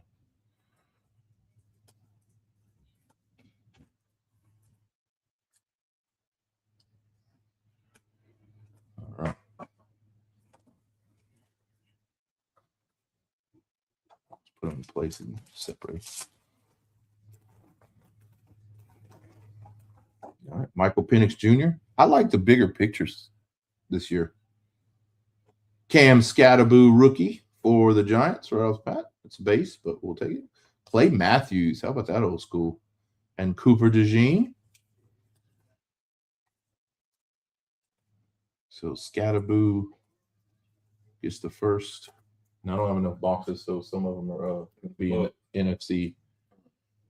All right. Let's put them in place and separate. All right. Michael Penix Jr. I like the bigger pictures this year. Cam Scatterboo rookie for the Giants right off the bat. It's base, but we'll take it. Clay Matthews. How about that old school? And Cooper DeJean. So Scatterboo gets the first. Now I don't have enough boxes, so some of them are going to be in NFC.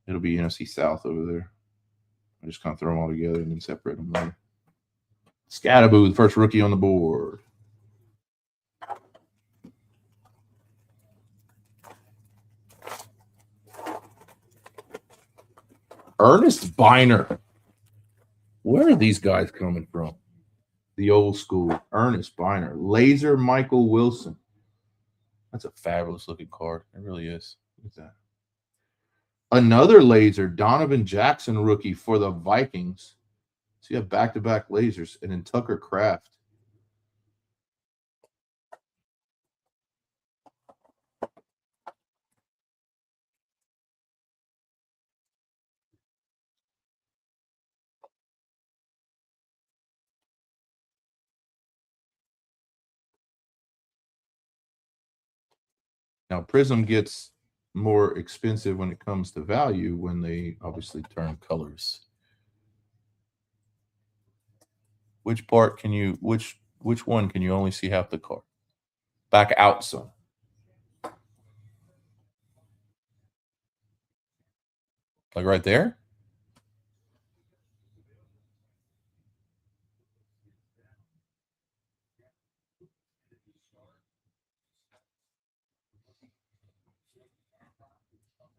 It'll be NFC South over there. I just kind of throw them all together and then separate them later. Scatterboo, the first rookie on the board. Ernest Biner. Where are these guys coming from? The old school. Ernest Biner. Laser Michael Wilson. That's a fabulous looking card. It really is. Look at that. Another laser. Donovan Jackson rookie for the Vikings. So you have back-to-back lasers. And then Tucker Kraft. Now, Prizm gets more expensive when it comes to value when they obviously turn colors. Which part can you, which one can you only see half the card? Back out some. Like right there?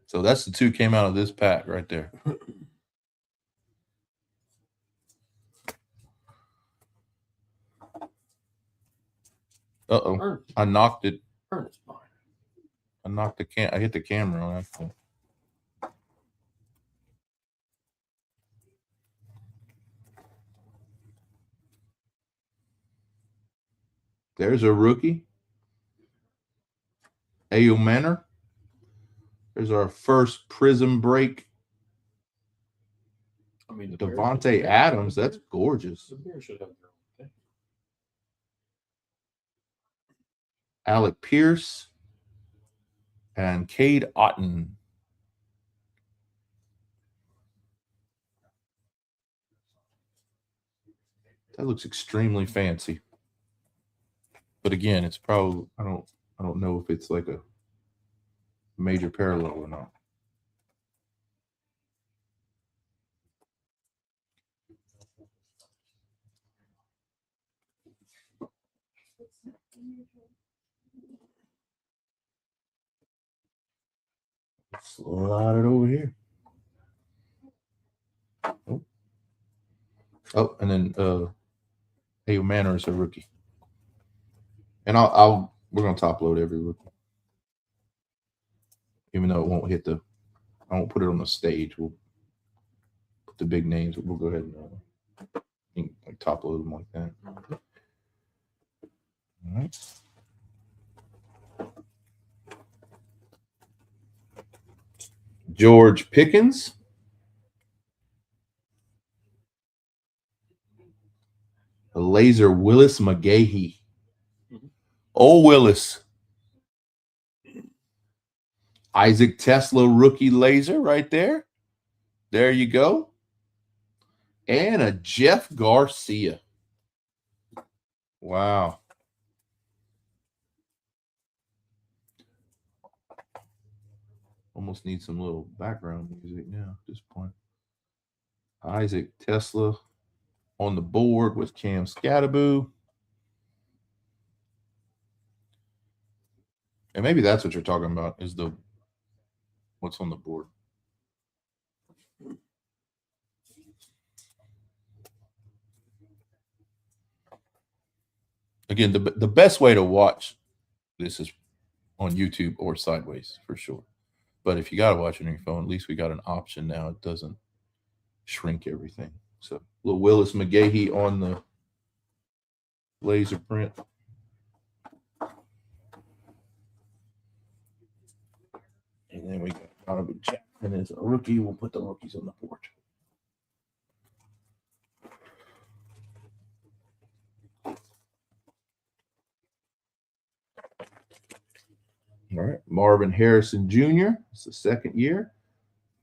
So that's the two came out of this pack right there. Uh-oh. I knocked it. I knocked the I hit the camera on accident. There's a rookie. Ayo Manor. There's our first Prizm break. I mean, Devontae Adams. That's gorgeous. The bear should have their own thing. Alec Pierce. And Cade Otton. That looks extremely fancy. But again, it's probably I don't know if it's like a major parallel or not. Slide it over here. Oh, and then Hey Manor is a rookie. And we're gonna top load every rookie. Even though it won't hit the, I won't put it on the stage. We'll put the big names. We'll go ahead and like top load them like that. All right. George Pickens. A laser Willis McGahee. Oh, Willis. Isaac Tesla rookie laser right there. There you go. And a Jeff Garcia. Wow. Almost need some little background music now at this point. Isaac Tesla on the board with Cam Scattaboo. And maybe that's what you're talking about, is the what's on the board. Again, the best way to watch this is on YouTube or sideways for sure. But if you got to watch it on your phone, at least we got an option now. It doesn't shrink everything. So little Willis McGahee on the laser print. And then we got Donovan Jackson as a rookie. We'll put the rookies on the board. All right. Marvin Harrison Jr. It's the second year.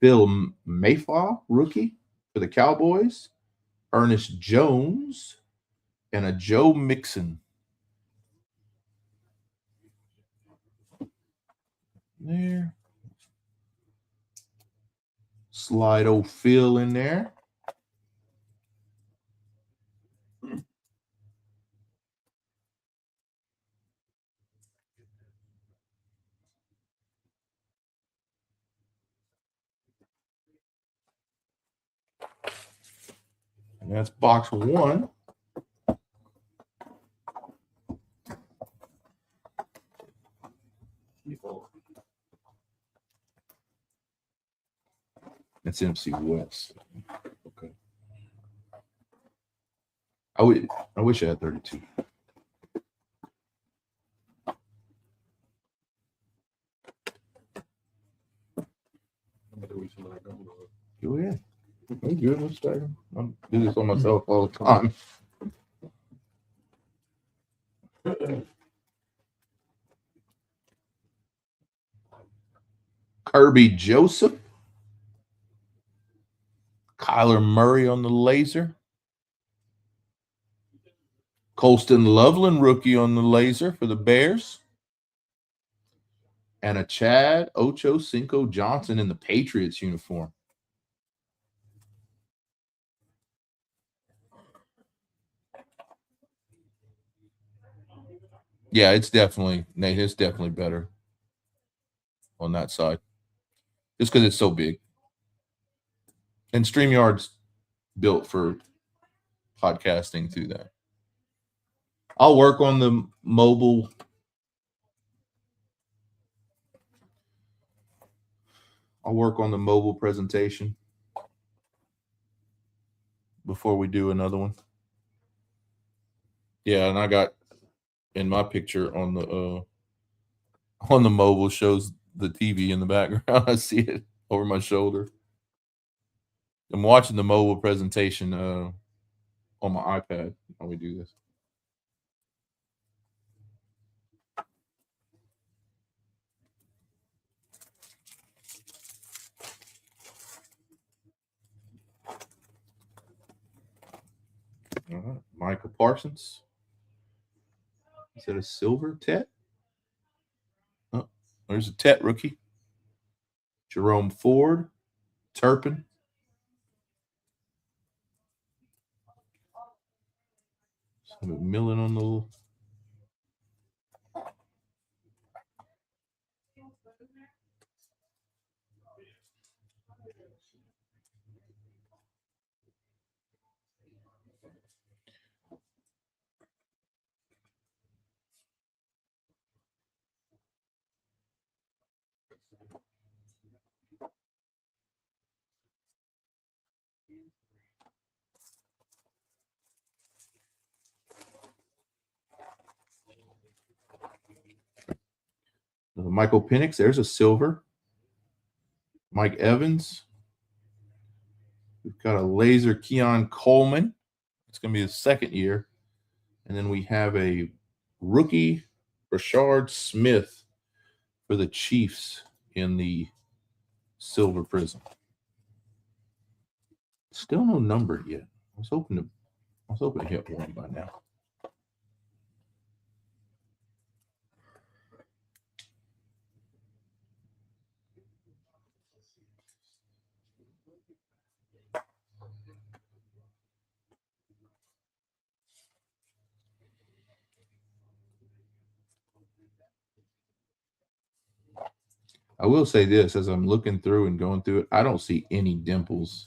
Phil Mayfaw, rookie for the Cowboys. Ernest Jones and a Joe Mixon. There. Slide old Phil in there. And that's box one. That's MC West. Okay. I wish I had 32. Go ahead. I'm good. Let's start. I do this on myself all the time. Kirby Joseph. Kyler Murray on the laser. Colston Loveland rookie on the laser for the Bears. And a Chad Ochocinco Johnson in the Patriots uniform. Yeah, it's definitely, Nate, it's definitely better on that side. Just because it's so big. And StreamYard's built for podcasting through that. I'll work on the mobile. I'll work on the mobile presentation before we do another one. Yeah, and I got in my picture on the mobile shows the TV in the background. I see it over my shoulder. I'm watching the mobile presentation on my iPad while we do this. All right. Michael Parsons. Is that a silver Tet? Oh, there's a Tet rookie. Jerome Ford. Turpin. McMillan on the Michael Penix, there's a silver. Mike Evans. We've got a laser Keon Coleman. It's going to be his second year. And then we have a rookie Rashard Smith for the Chiefs in the silver prism. Still no number yet. I was hoping to hit one by now. I will say this, as I'm looking through and going through it, I don't see any dimples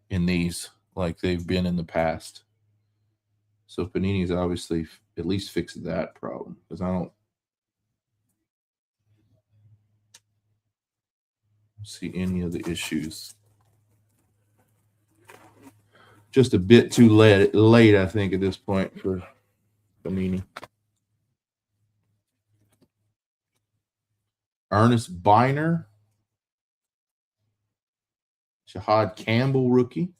in these like they've been in the past. So Panini's obviously at least fixed that problem, because I don't see any of the issues. Just a bit too late, I think, at this point for Panini. Ernest Biner. Shahad Campbell, rookie.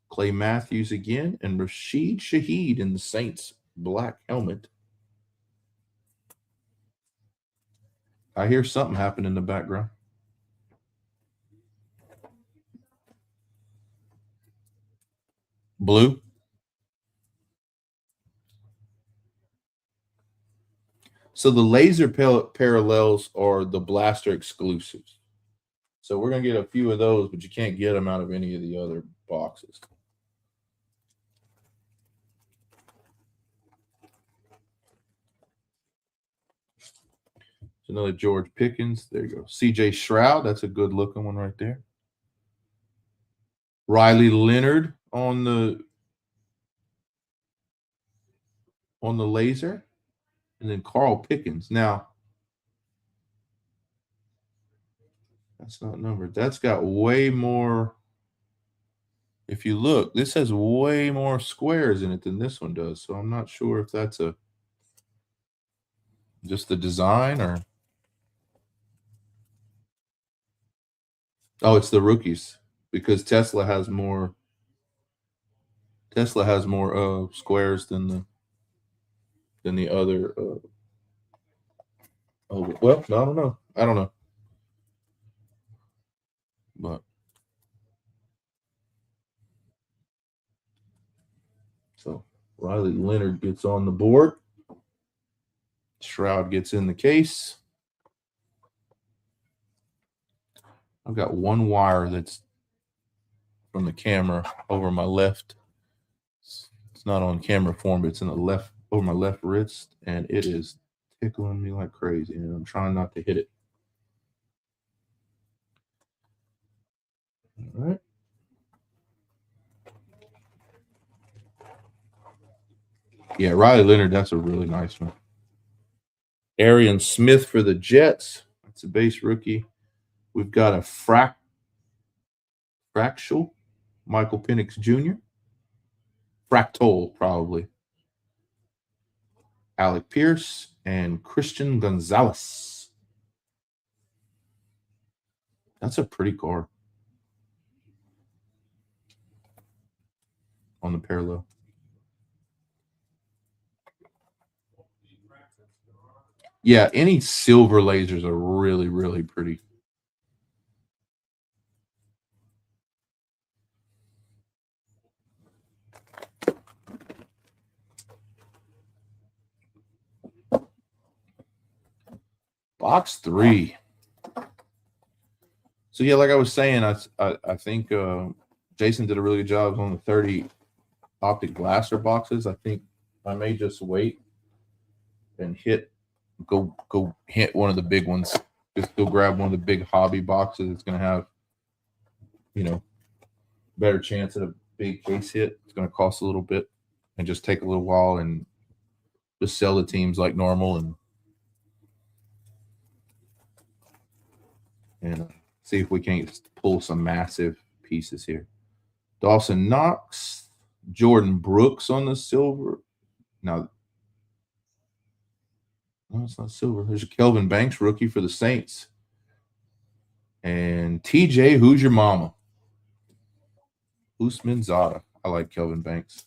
Clay Matthews again. And Rashid Shaheed in the Saints black helmet. I hear something happen in the background. Blue. So the laser parallels are the blaster exclusives. So we're going to get a few of those, but you can't get them out of any of the other boxes. It's another George Pickens. There you go. CJ Stroud. That's a good looking one right there. Riley Leonard on the laser. And then Carl Pickens. Now, that's not numbered. That's got way more. If you look, this has way more squares in it than this one does. So I'm not sure if that's just the design or. Oh, it's the rookies, because Tesla has more squares than the other. Oh, well, I don't know. But so Riley Leonard gets on the board. Stroud gets in the case. I've got one wire that's from the camera over my left. It's not on camera form, but it's in the left over my left wrist, and it is tickling me like crazy, and I'm trying not to hit it. All right. Yeah, Riley Leonard, that's a really nice one. Arian Smith for the Jets. That's a base rookie. We've got a fractal Michael Penix Jr. Fractal, probably. Alec Pierce and Christian Gonzalez. That's a pretty card on the parallel. Yeah, any silver lasers are really, really pretty. Box 3. So yeah, like I was saying, I think Jason did a really good job on the 30 optic blaster boxes. I think I may just wait and go hit one of the big ones. Just go grab one of the big hobby boxes. It's gonna have, better chance at a big case hit. It's gonna cost a little bit and just take a little while and just sell the teams like normal. And and see if we can't pull some massive pieces here. Dawson Knox, Jordan Brooks on the silver. Now, no, it's not silver. There's a Kelvin Banks rookie for the Saints. And TJ, who's your mama? Usman Zada. I like Kelvin Banks.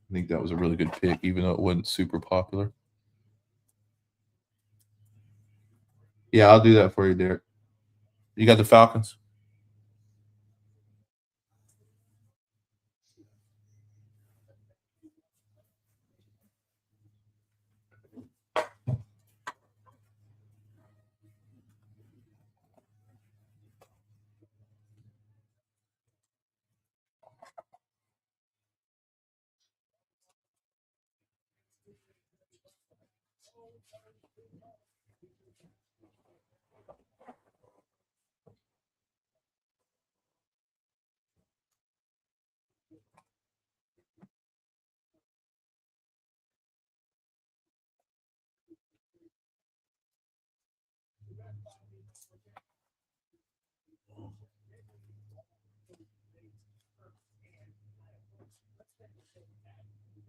I think that was a really good pick, even though it wasn't super popular. Yeah, I'll do that for you, Derek. You got the Falcons?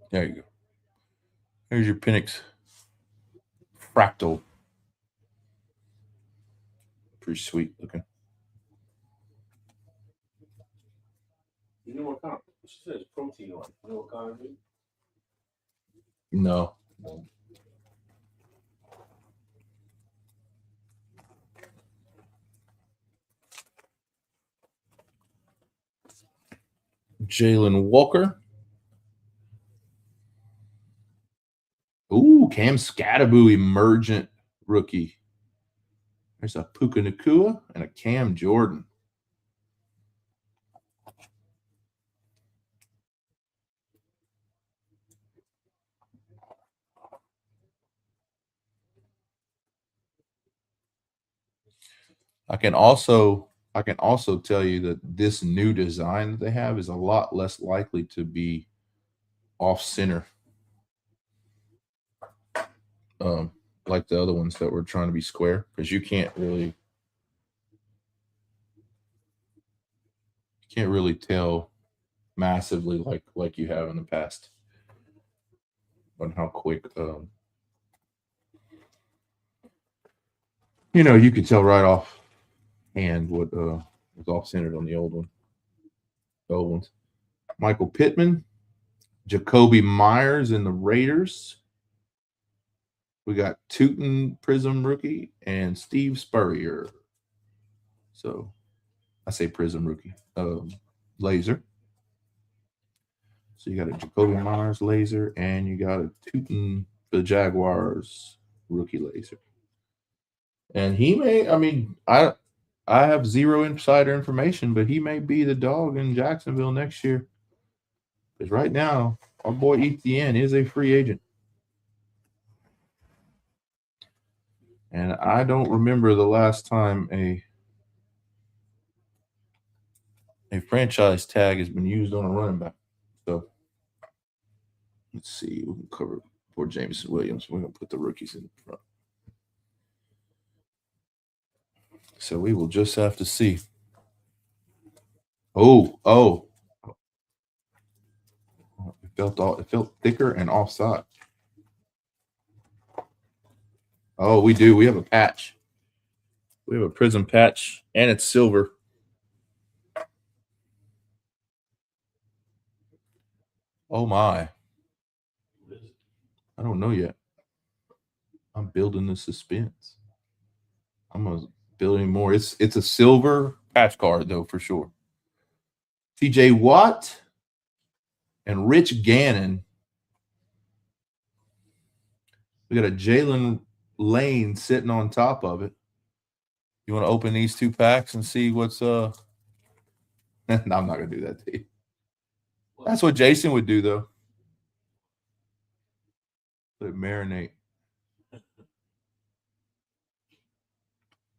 There you go. Here's your Penix Fractal. Pretty sweet looking. You know what kind of she says protein on it. You know what kind of meat? No. Jalen Walker. Ooh, Cam Scattaboo, emergent rookie. There's a Puka Nakua and a Cam Jordan. I can also tell you that this new design that they have is a lot less likely to be off center. Like the other ones that were trying to be square, because you can't really tell massively like you have in the past on how quick you could tell right off hand what was off centered on the old ones. Michael Pittman, Jacoby Myers in the Raiders. We got Tootin Prizm rookie and Steve Spurrier. So I say Prizm rookie. Laser. So you got a Jacoby Myers laser and you got a Tootin the Jaguars rookie laser. And he may, I have zero insider information, but he may be the dog in Jacksonville next year. Because right now, our boy Etienne is a free agent. And I don't remember the last time a franchise tag has been used on a running back. So let's see. We can cover for Jameson Williams. We're going to put the rookies in front. So we will just have to see. Oh. It felt thicker and offside. Oh, we do. We have a patch. We have a Prizm patch, and it's silver. Oh my! I don't know yet. I'm building the suspense. I'm building more. It's a silver patch card though for sure. T.J. Watt and Rich Gannon. We got a Jalen Lane sitting on top of it. You want to open these two packs and see what's No, I'm not gonna do that to you. That's what Jason would do though. Let it marinate.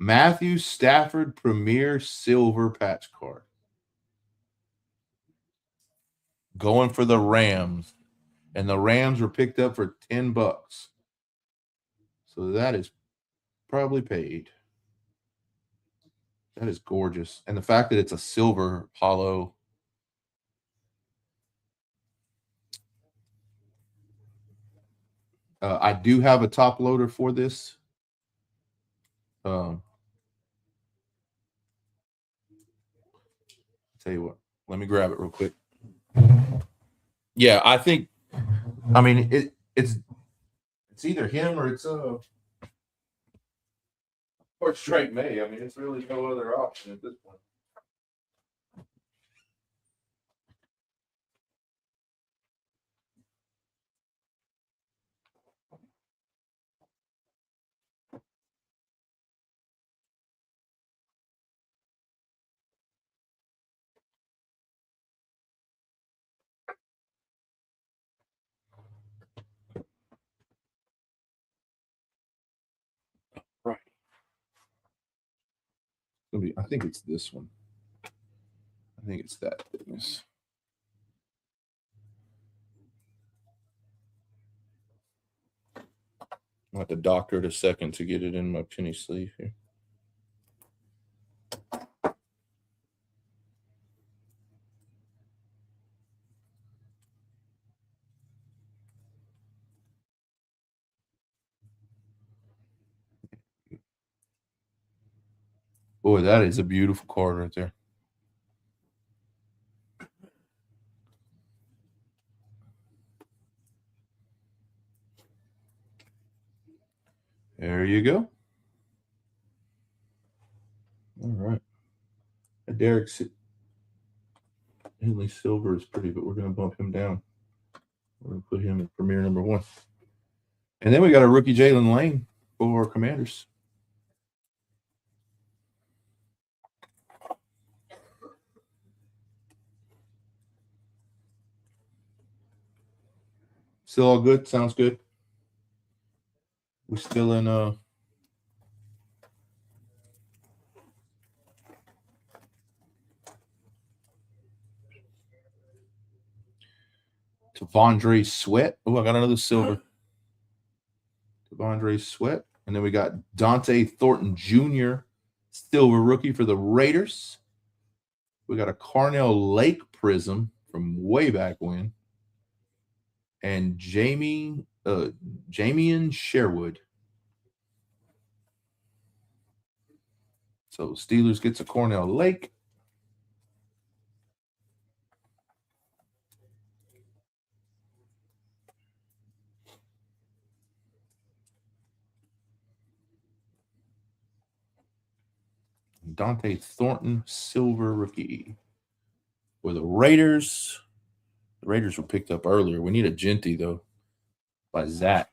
Matthew Stafford Premier Silver patch card. Going for the Rams. And the Rams were picked up for $10. So that is probably paid. That is gorgeous. And the fact that it's a silver hollow. I do have a top loader for this. Tell you what, let me grab it real quick. Yeah, I think, I mean, it's either him or it's Drake May. I mean, it's really no other option at this point. Right. I think it's this one. I think it's that thickness. I'll have to doctor it a second to get it in my penny sleeve here. Boy, that is a beautiful card right there. There you go. All right. Derek Henley Silver is pretty, but we're going to bump him down. We're going to put him in Premier number 1. And then we got a rookie Jalen Lane for Commanders. Still all good? Sounds good. We're still in Tavondre Sweat. Oh, I got another silver. Tavondre Sweat. And then we got Dante Thornton Jr., silver rookie for the Raiders. We got a Carnell Lake Prism from way back when. And Jamian Sherwood. So Steelers gets a Carnell Lake. Dante Thornton, silver rookie. For the Raiders. The Raiders were picked up earlier. We need a Genty, though, by Zach.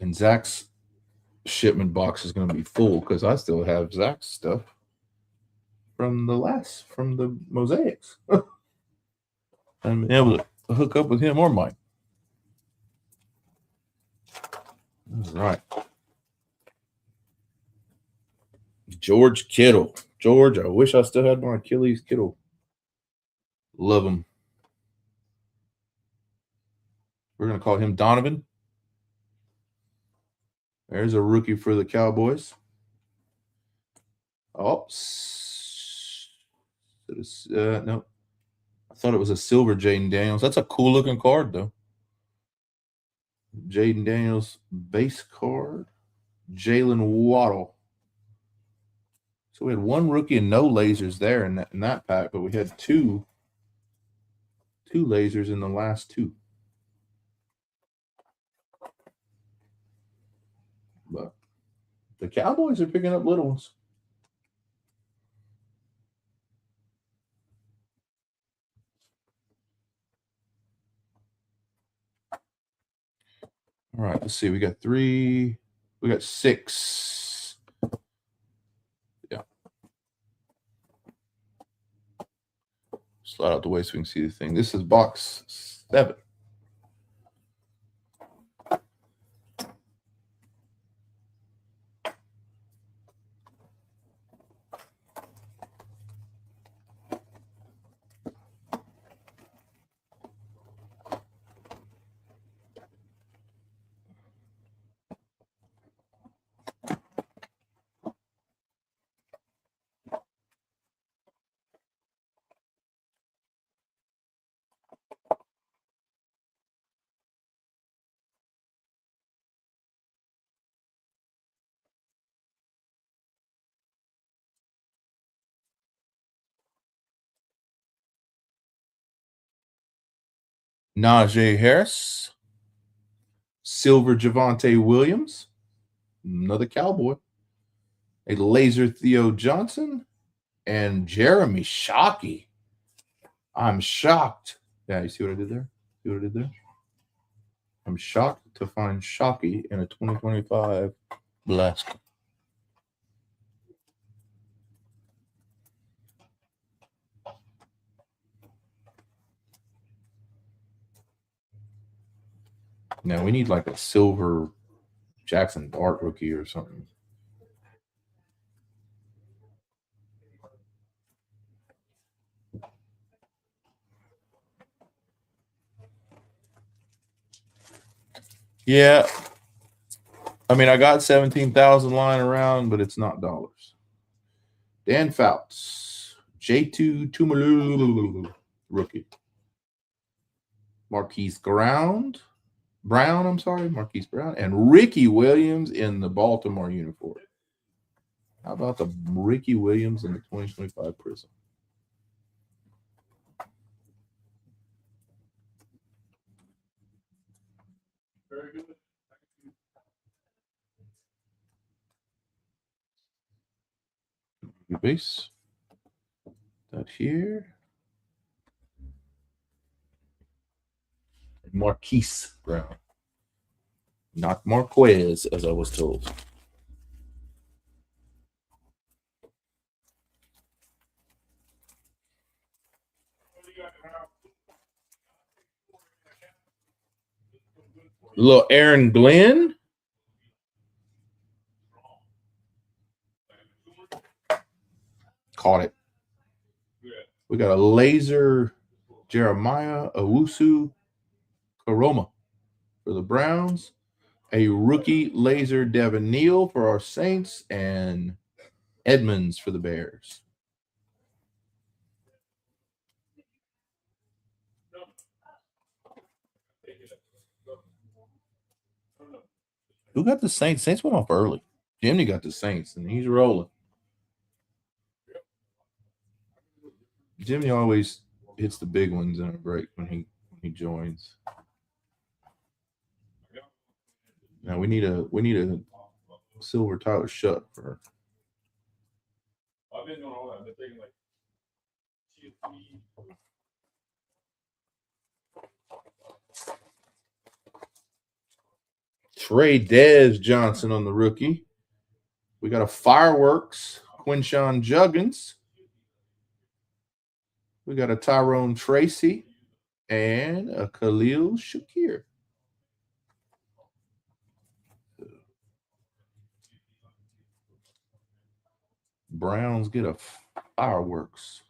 And Zach's shipment box is going to be full because I still have Zach's stuff from the mosaics. I'm able to hook up with him or Mike. All right. George Kittle. George, I wish I still had my Achilles Kittle. Love him. We're going to call him Donovan. There's a rookie for the Cowboys. Oh, no. I thought it was a silver Jaden Daniels. That's a cool looking card, though. Jaden Daniels base card. Jalen Waddle. So we had one rookie and no lasers there in that pack, but we had two lasers in the last two. But the Cowboys are picking up little ones. All right, let's see. We got 6. Yeah. Slide out the way so we can see the thing. This is box 7. Najee Harris. Silver Javonte Williams. Another Cowboy. A laser Theo Johnson. And Jeremy Shockey. I'm shocked. Yeah, you see what I did there? See what I did there? I'm shocked to find Shockey in a 2025 blast. Now we need like a silver Jackson Dart rookie or something. Yeah. I mean, I got 17,000 lying around, but it's not dollars. Dan Fouts, J2 Tumalulu rookie. Marquise Brown, Marquise Brown, and Ricky Williams in the Baltimore uniform. How about the Ricky Williams in the 2025 Prizm? Very good. Base. That here. Marquise Brown. Not Marquez, as I was told. Little Aaron Glenn. Caught it. We got a laser Jeremiah Owusu Karoma for the Browns. A rookie laser Devin Neal for our Saints. And Edmonds for the Bears. Who got the Saints? Saints went off early. Jimmy got the Saints, and he's rolling. Jimmy always hits the big ones in a break when he joins. Now we need a silver Tyler Shutt for. I've been doing all that. I've been thinking like Trey Dez Johnson on the rookie. We got a Fireworks Quinshawn Juggins. We got a Tyrone Tracy and a Khalil Shakir. Browns get a Fireworks.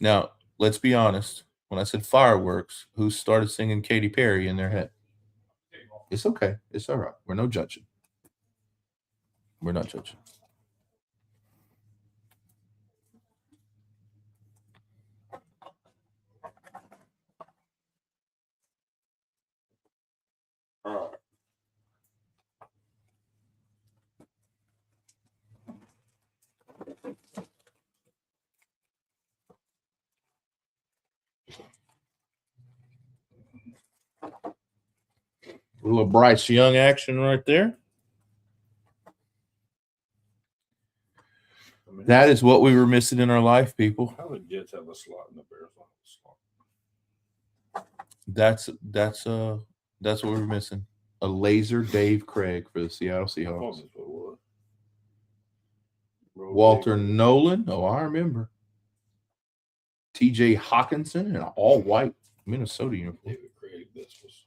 Now, let's be honest. When I said Fireworks, who started singing Katy Perry in their head? It's okay. It's all right. We're no judging. We're not judging. all right. A little Bryce Young action right there. That is what we were missing in our life, people. How the Jets have a slot and the Bears don't have a slot? That's what we're missing. A laser Dave Craig for the Seattle Seahawks. That's what it was. Walter Nolan. Oh, I remember. TJ Hawkinson in an all-white Minnesota uniform. David Craig, this was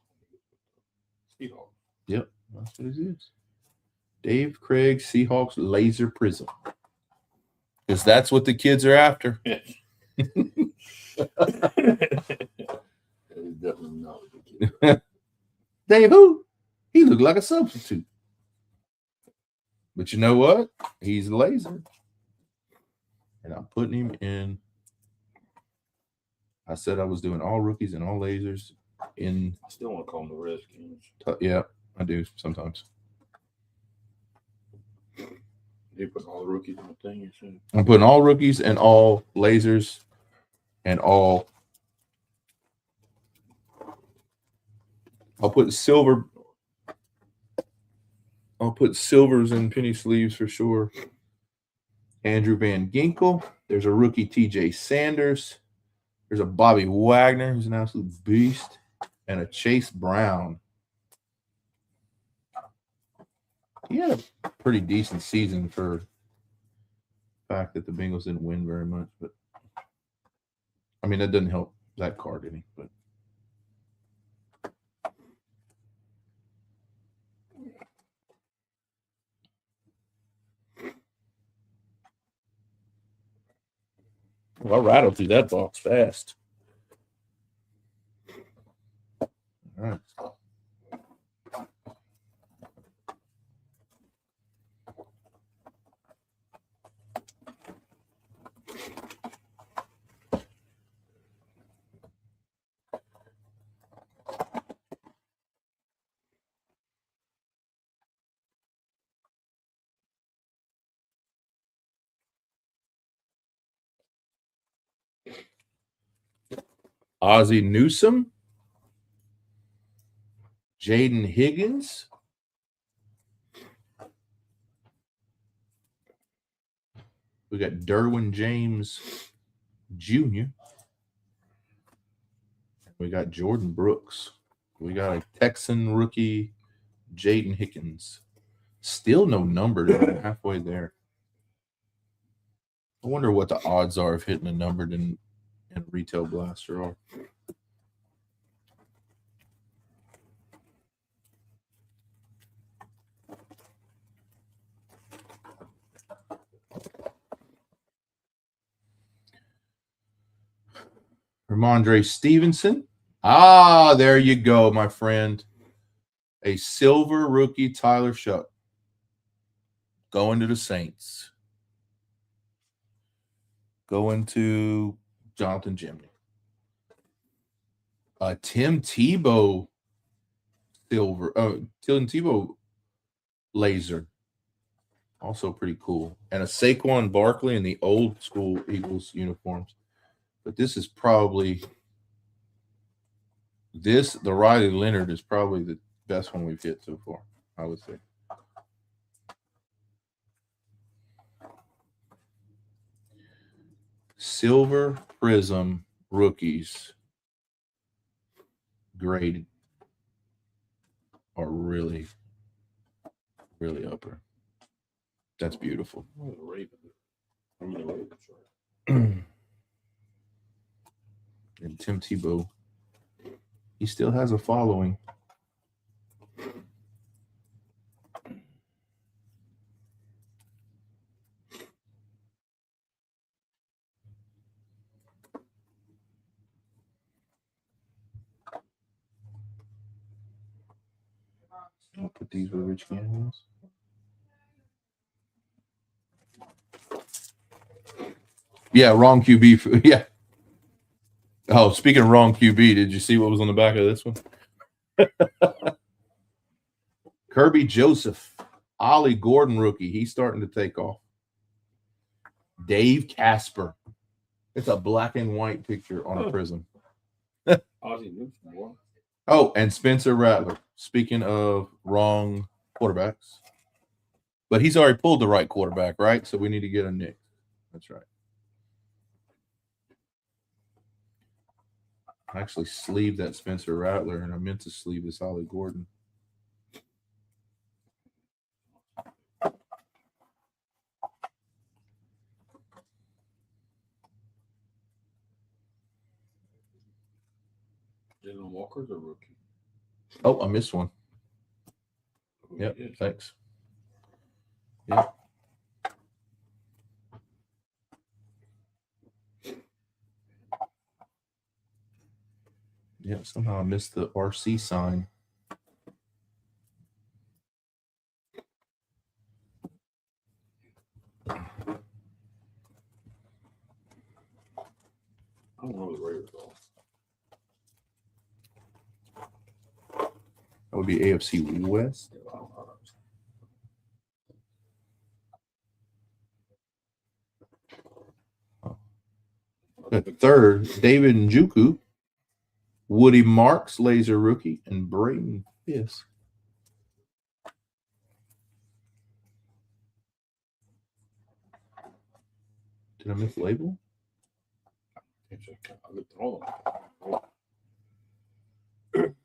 Seahawks. Yep, that's what it is. Dave Craig Seahawks laser Prizm. Because that's what the kids are after. Definitely not what the kid. Dave who? He looked like a substitute. But you know what? He's a laser. And I'm putting him in. I said I was doing all rookies and all lasers in. I still want to call them the Redskins. Yeah, I do sometimes. You put all the rookies on the thing, you said? I'm putting all rookies and all lasers and all. I'll put silver. I'll put silvers in penny sleeves for sure. Andrew Van Ginkel. There's a rookie TJ Sanders. There's a Bobby Wagner, who's an absolute beast, and a Chase Brown. He had a pretty decent season for the fact that the Bengals didn't win very much, but I mean that doesn't help that card any. But well, I rattled through that box fast. All right. Ozzie Newsome, Jaden Higgins, we got Derwin James Jr., we got Jordan Brooks, we got a Texan rookie, Jaden Higgins. Still no numbered, halfway there. I wonder what the odds are of hitting a numbered in Retail Blaster are. Ramondre Stevenson. Ah, there you go, my friend. A silver rookie, Tyler Shuck. Going to the Saints. Going to Jonathan Jimmy. Tim Tebow silver. Tim Tebow laser. Also pretty cool. And a Saquon Barkley in the old school Eagles uniforms. But this is probably the Riley Leonard is probably the best one we've hit so far, I would say. Silver Prism rookies graded are really, really upper. That's beautiful. And Tim Tebow, he still has a following. I'll put these with Rich Gannon. Yeah, wrong QB. Yeah. Oh, speaking of wrong QB, did you see what was on the back of this one? Kirby Joseph, Ollie Gordon rookie. He's starting to take off. Dave Casper. It's a black and white picture on a prism. Oh, and Spencer Rattler. Speaking of wrong quarterbacks. But he's already pulled the right quarterback, right? So we need to get a Nick. That's right. I actually sleeved that Spencer Rattler, and I meant to sleeve this Ollie Gordon. Jalen Walker's a rookie. Oh, I missed one. Yep, thanks. Yep. Yeah, somehow I missed the RC sign. I don't know the Raiders though. That would be AFC West. At third, David Njoku, Woody Marks, laser rookie, and Braden Fisk. Did I mislabel? I looked at all of them.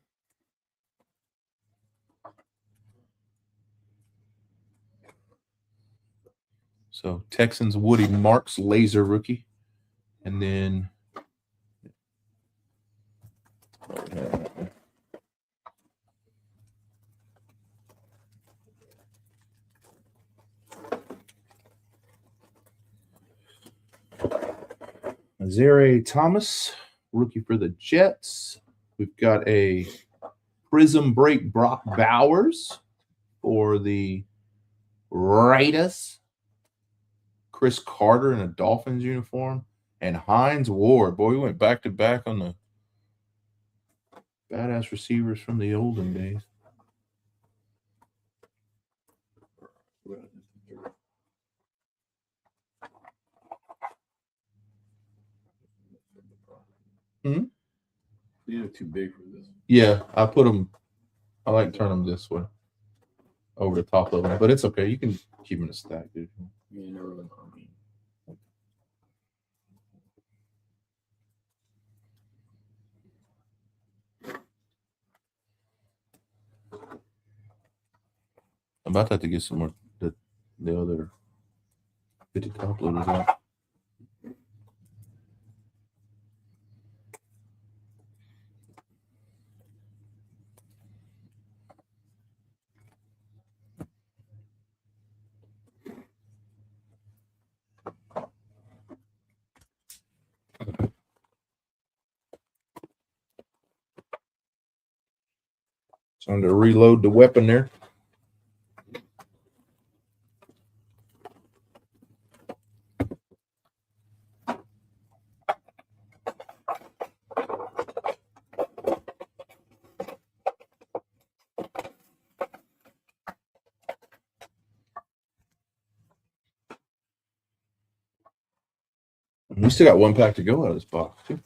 So Texans Woody Marks, laser rookie, and then Zaire Thomas, rookie for the Jets. We've got a Prism break Brock Bowers for the Raiders. Chris Carter in a Dolphins uniform. And Hines Ward. Boy, we went back to back on the badass receivers from the olden days. Hmm? These are too big for this. Yeah, I put them. I like to turn them this way, over the top of them, but it's okay. You can keep them in a stack, dude. You never know. I mean, I'm about to have to get some more the other 50 top loaders out. Time to reload the weapon there. We still got one pack to go out of this box, too.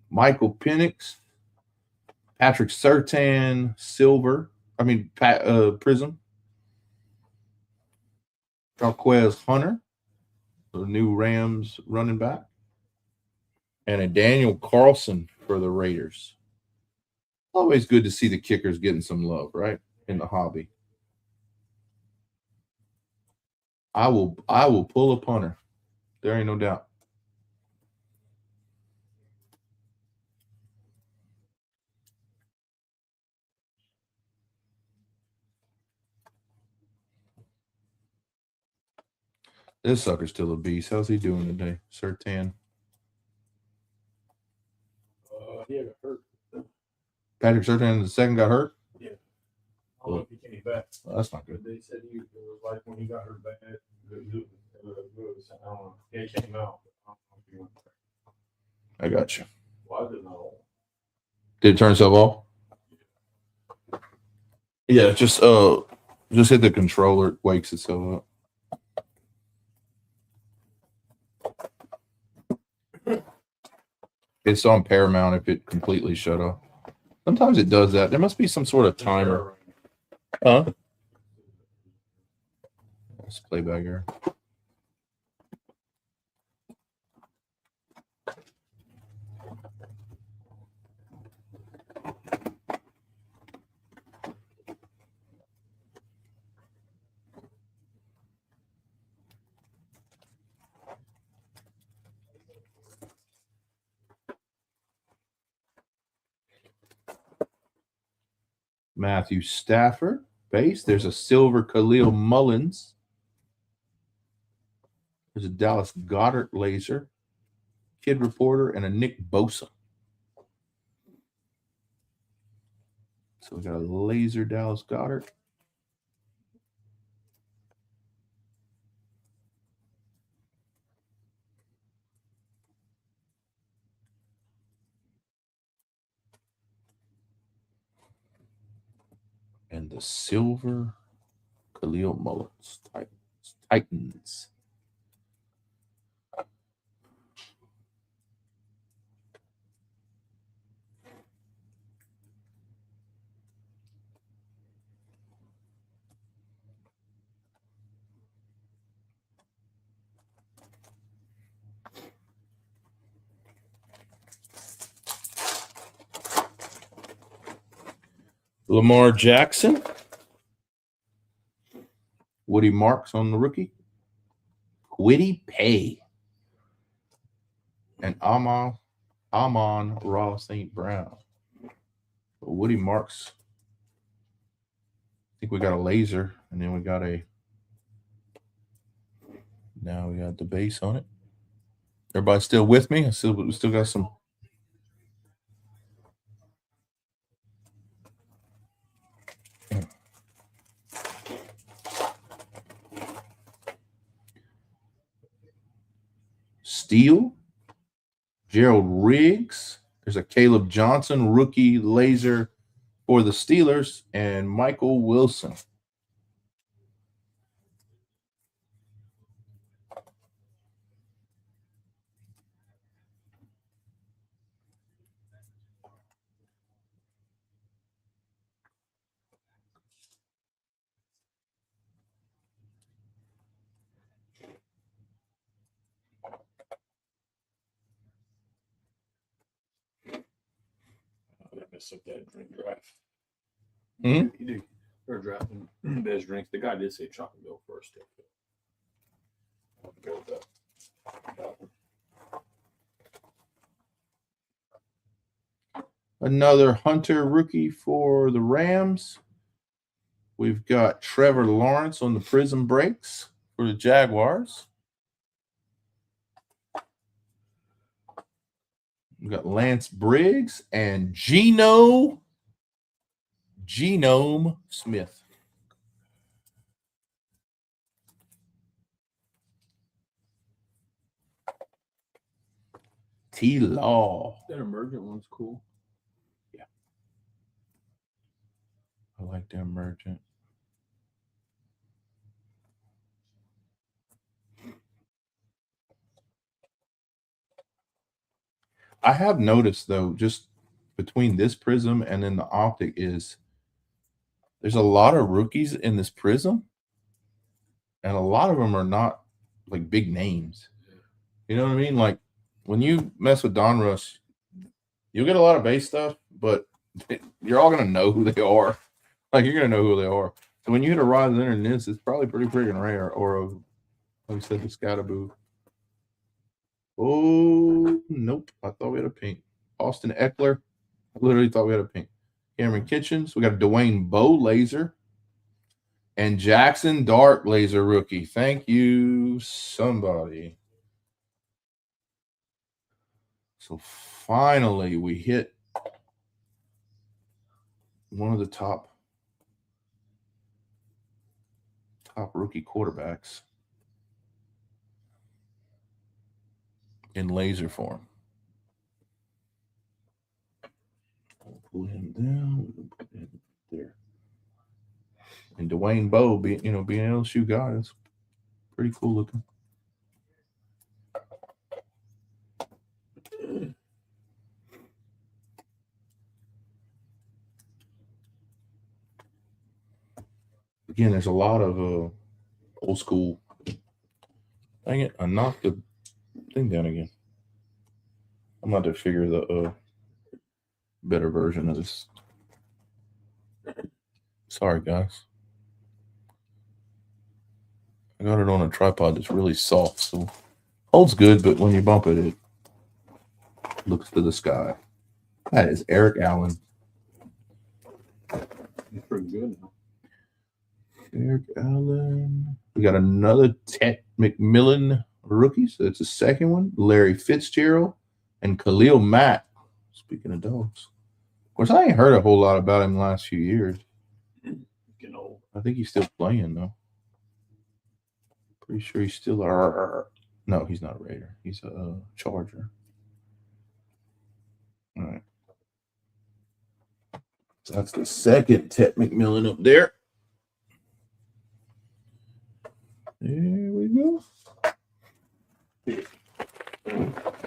Michael Penix, Patrick Surtain, silver. Prism. Jarquez Hunter, the new Rams running back. And a Daniel Carlson for the Raiders. Always good to see the kickers getting some love, right? In the hobby. I will pull a punter. There ain't no doubt. This sucker's still a beast. How's he doing today? Surtain. he got hurt. Patrick Surtain the second got hurt? Yeah. I don't know if he came back. Well, that's not good. They said it was like when he got hurt bad. I don't know. Yeah, he came out. I got you. Why did not? Did it turn itself off? Yeah, just hit the controller, it wakes itself up. It's on Paramount if it completely shut off. Sometimes it does that. There must be some sort of timer. Huh? Let's play back here. Matthew Stafford, base. There's a silver Khalil Mullins. There's a Dallas Goddard laser, Kid Reporter, and a Nick Bosa. So we got a laser Dallas Goddard. And And the silver Khalil Mullins Titans. Lamar Jackson. Woody Marks on the rookie. Quiddy Pay. And Amon Ross St. Brown. But Woody Marks. I think we got a laser, and then we got a. Now we got the base on it. Everybody still with me? We still got some. Steele, Gerald Riggs. There's a Caleb Johnson rookie laser for the Steelers, and Michael Wilson. Mess up that drink draft. Hmm? You do. They're drafting best drinks. The guy did say chocolate milk first. I'll go with that. Another Hunter rookie for the Rams. We've got Trevor Lawrence on the Prizm breaks for the Jaguars. We've got Lance Briggs and Genome Smith. T-Law. That emergent one's cool. Yeah. I like the emergent. I have noticed, though, just between this Prizm and then the Optic is there's a lot of rookies in this Prizm, and a lot of them are not like big names. You know what I mean? Like when you mess with Donruss, you'll get a lot of base stuff, but you're all going to know who they are. Like you're going to know who they are. So when you hit a Rise in this, it's probably pretty freaking rare. Or, like we said, the Scataboo. Oh, nope. I thought we had a pink. Austin Eckler. I literally thought we had a pink. Cameron Kitchens. We got a Dwayne Bowe laser. And Jackson Dart laser rookie. Thank you, somebody. So finally, we hit one of the top rookie quarterbacks in laser form. We'll pull him down. We'll put him there. And Dwayne Bowe, being an LSU guy, is pretty cool looking. Again, there's a lot of old school. Dang it, I knocked the thing down again. I'm about to figure the better version of this. Sorry, guys. I got it on a tripod that's really soft, so holds good, but when you bump it, it looks to the sky. That is Eric Allen. He's pretty good now. Eric Allen. We got another Ted McMillan rookie, so that's the second one. Larry Fitzgerald and Khalil Mack. Speaking of dogs. Of course, I ain't heard a whole lot about him the last few years. Getting old. I think he's still playing, though. Pretty sure he's still no, he's not a Raider. He's a Charger. All right. That's the second Ted McMillan up there. There we go.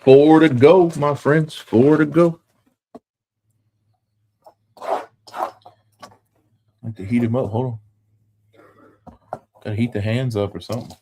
4 to go, my friends. 4 to go. I like to heat him up. Hold on. Gotta heat the hands up or something.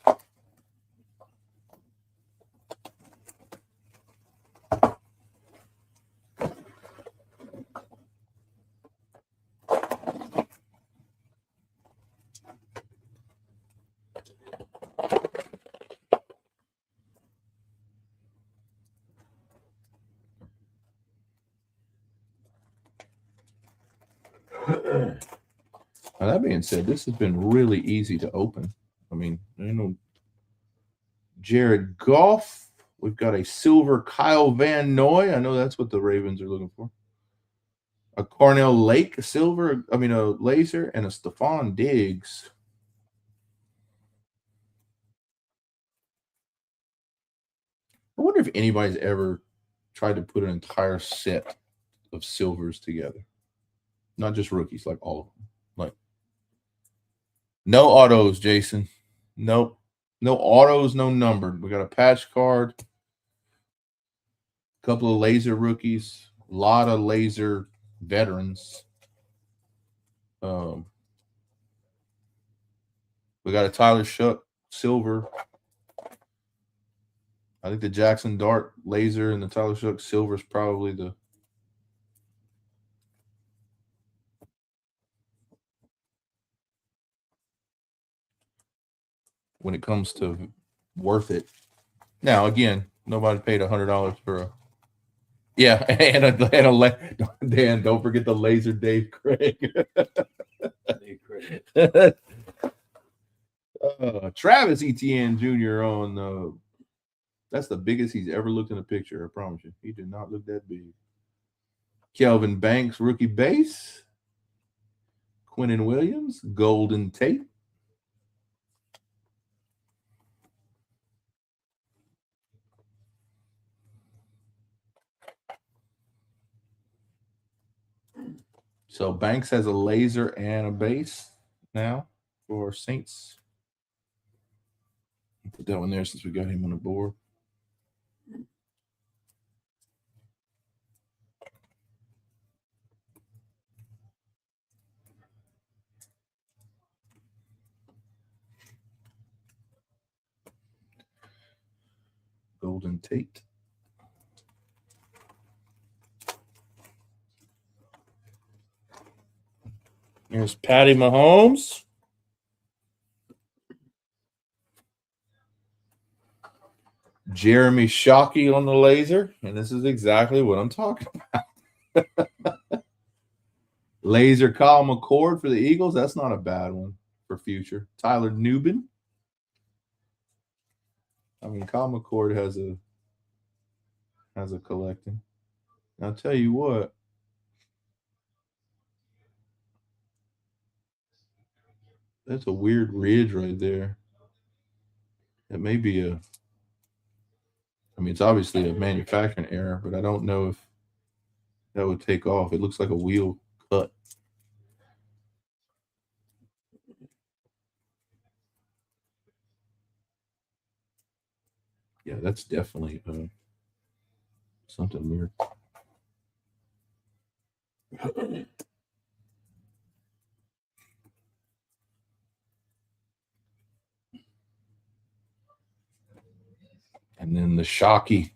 Now, that being said, this has been really easy to open. I mean, you know, Jared Goff. We've got a silver Kyle Van Noy. I know that's what the Ravens are looking for. A Cornell Lake, a silver, a laser, and a Stephon Diggs. I wonder if anybody's ever tried to put an entire set of silvers together. Not just rookies, like all of them. Like, no autos, Jason. Nope. No autos, no numbered. We got a patch card, a couple of laser rookies, a lot of laser veterans. We got a Tyler Shuck silver. I think the Jackson Dart laser and the Tyler Shuck silver is probably the when it comes to worth it. Now, again, nobody paid $100 for a and Dan, don't forget the laser Dave Craig. Dave Craig. Travis Etienne Jr. on that's the biggest he's ever looked in a picture, I promise you. He did not look that big. Kelvin Banks, rookie base. Quinnen Williams, Golden Tate. So Banks has a laser and a base now for Saints. Put that one there since we got him on the board. Golden Tate. Here's Patty Mahomes. Jeremy Shockey on the laser. And this is exactly what I'm talking about. Laser Kyle McCord for the Eagles. That's not a bad one for future. Tyler Nubin. I mean, Kyle McCord has a collecting. And I'll tell you what. That's a weird ridge right there. It may be it's obviously a manufacturing error, but I don't know if that would take off. It looks like a wheel cut. Yeah, that's definitely something weird. And then the Shockey.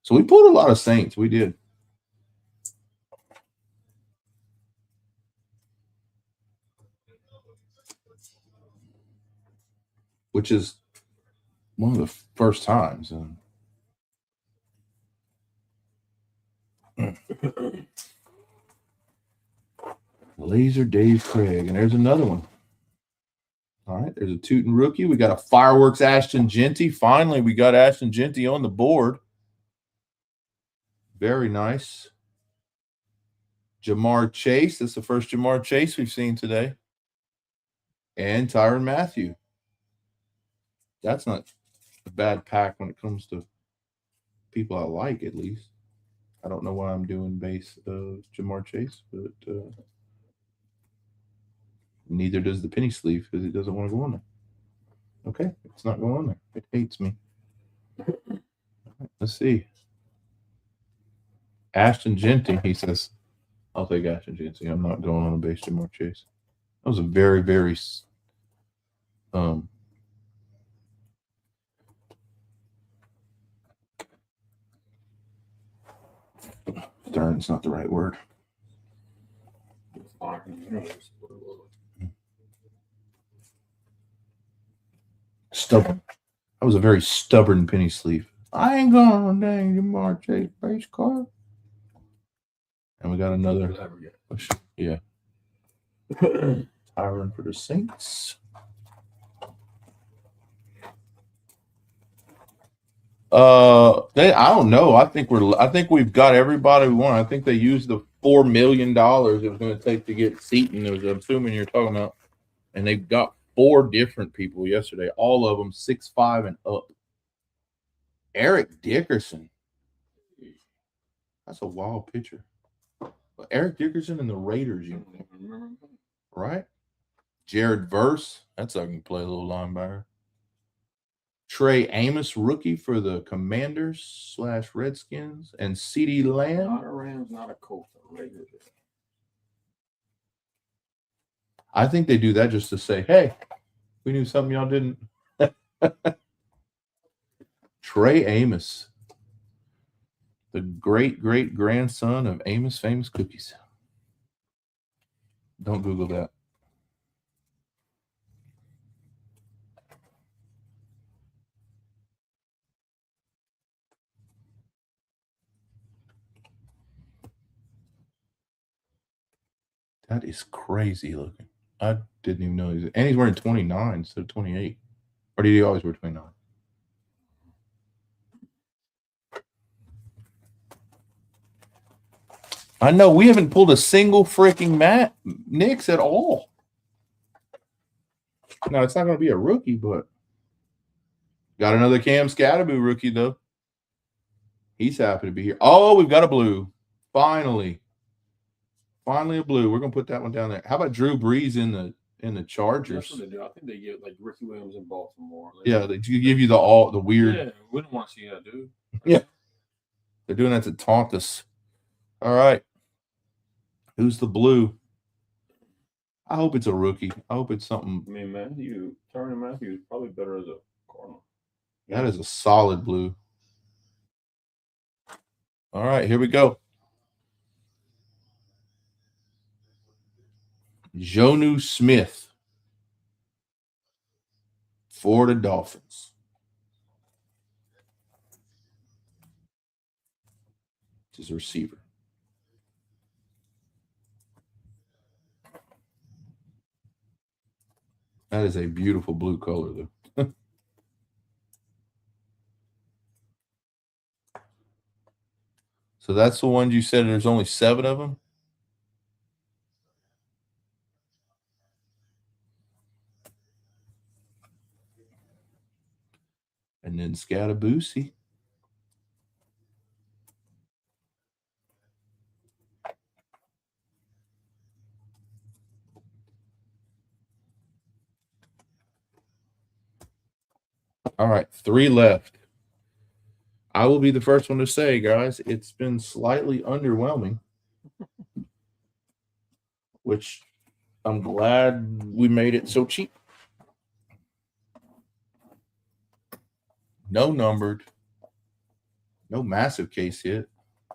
So we pulled a lot of Saints. We did. Which is one of the first times. Laser Dave Craig. And there's another one. All right, there's a Tootin rookie. We got a Fireworks Ashton Genty. Finally, we got Ashton Genty on the board. Very nice. Jamar Chase. That's the first Jamar Chase we've seen today. And Tyrann Mathieu. That's not a bad pack when it comes to people I like, at least. I don't know why I'm doing base Jamar Chase, but Neither does the penny sleeve because it doesn't want to go on there. Okay, it's not going on there. It hates me. Let's see. Ashton Genty, he says, I'll take Ashton Genty. I'm not going on a base Jamar Chase. That was a very, very darn, it's not the right word. Stubborn. That was a very stubborn penny sleeve. I ain't going on dang Jamar Chase base card. And we got another. Yeah. Tyron for the Saints. I don't know. I think we've got everybody we want. I think they used the $4 million it was going to take to get Seaton. I'm assuming you're talking about, and they've got 4 different people yesterday. All of them 6'5" and up. Eric Dickerson. That's a wild picture. Eric Dickerson and the Raiders uniform, right? Jared Verse. That's how I can play a little linebacker. Trey Amos, rookie for the Commanders / Redskins, and CeeDee Lamb. Not a Rams, not a Colts. Raiders. I think they do that just to say, hey, we knew something y'all didn't. Trey Amos, the great-great-grandson of Amos Famous Cookies. Don't Google that. That is crazy looking. I didn't even know he was, and he's wearing 29 instead of 28. Or did he always wear 29? I know we haven't pulled a single freaking Matt Nix at all. Now it's not going to be a rookie, but got another Cam Scatterboo rookie though. He's happy to be here. Oh, we've got a blue. Finally a blue. We're going to put that one down there. How about Drew Brees in the Chargers? That's what they do. I think they get like Ricky Williams in Baltimore. Yeah, they give you the weird. Yeah, we don't want to see that, dude. Yeah, they're doing that to taunt us. All right, who's the blue? I hope it's a rookie. I hope it's something. I mean, Tyrann Mathieu is probably better as a Cardinal. That is a solid blue. All right, here we go. Jonnu Smith for the Dolphins. This is a receiver. That is a beautiful blue color, though. So that's the ones you said there's only 7 of them? And then Scatterboosie. All right, 3 left. I will be the first one to say, guys, it's been slightly underwhelming, which I'm glad we made it so cheap. No numbered, no massive case hit,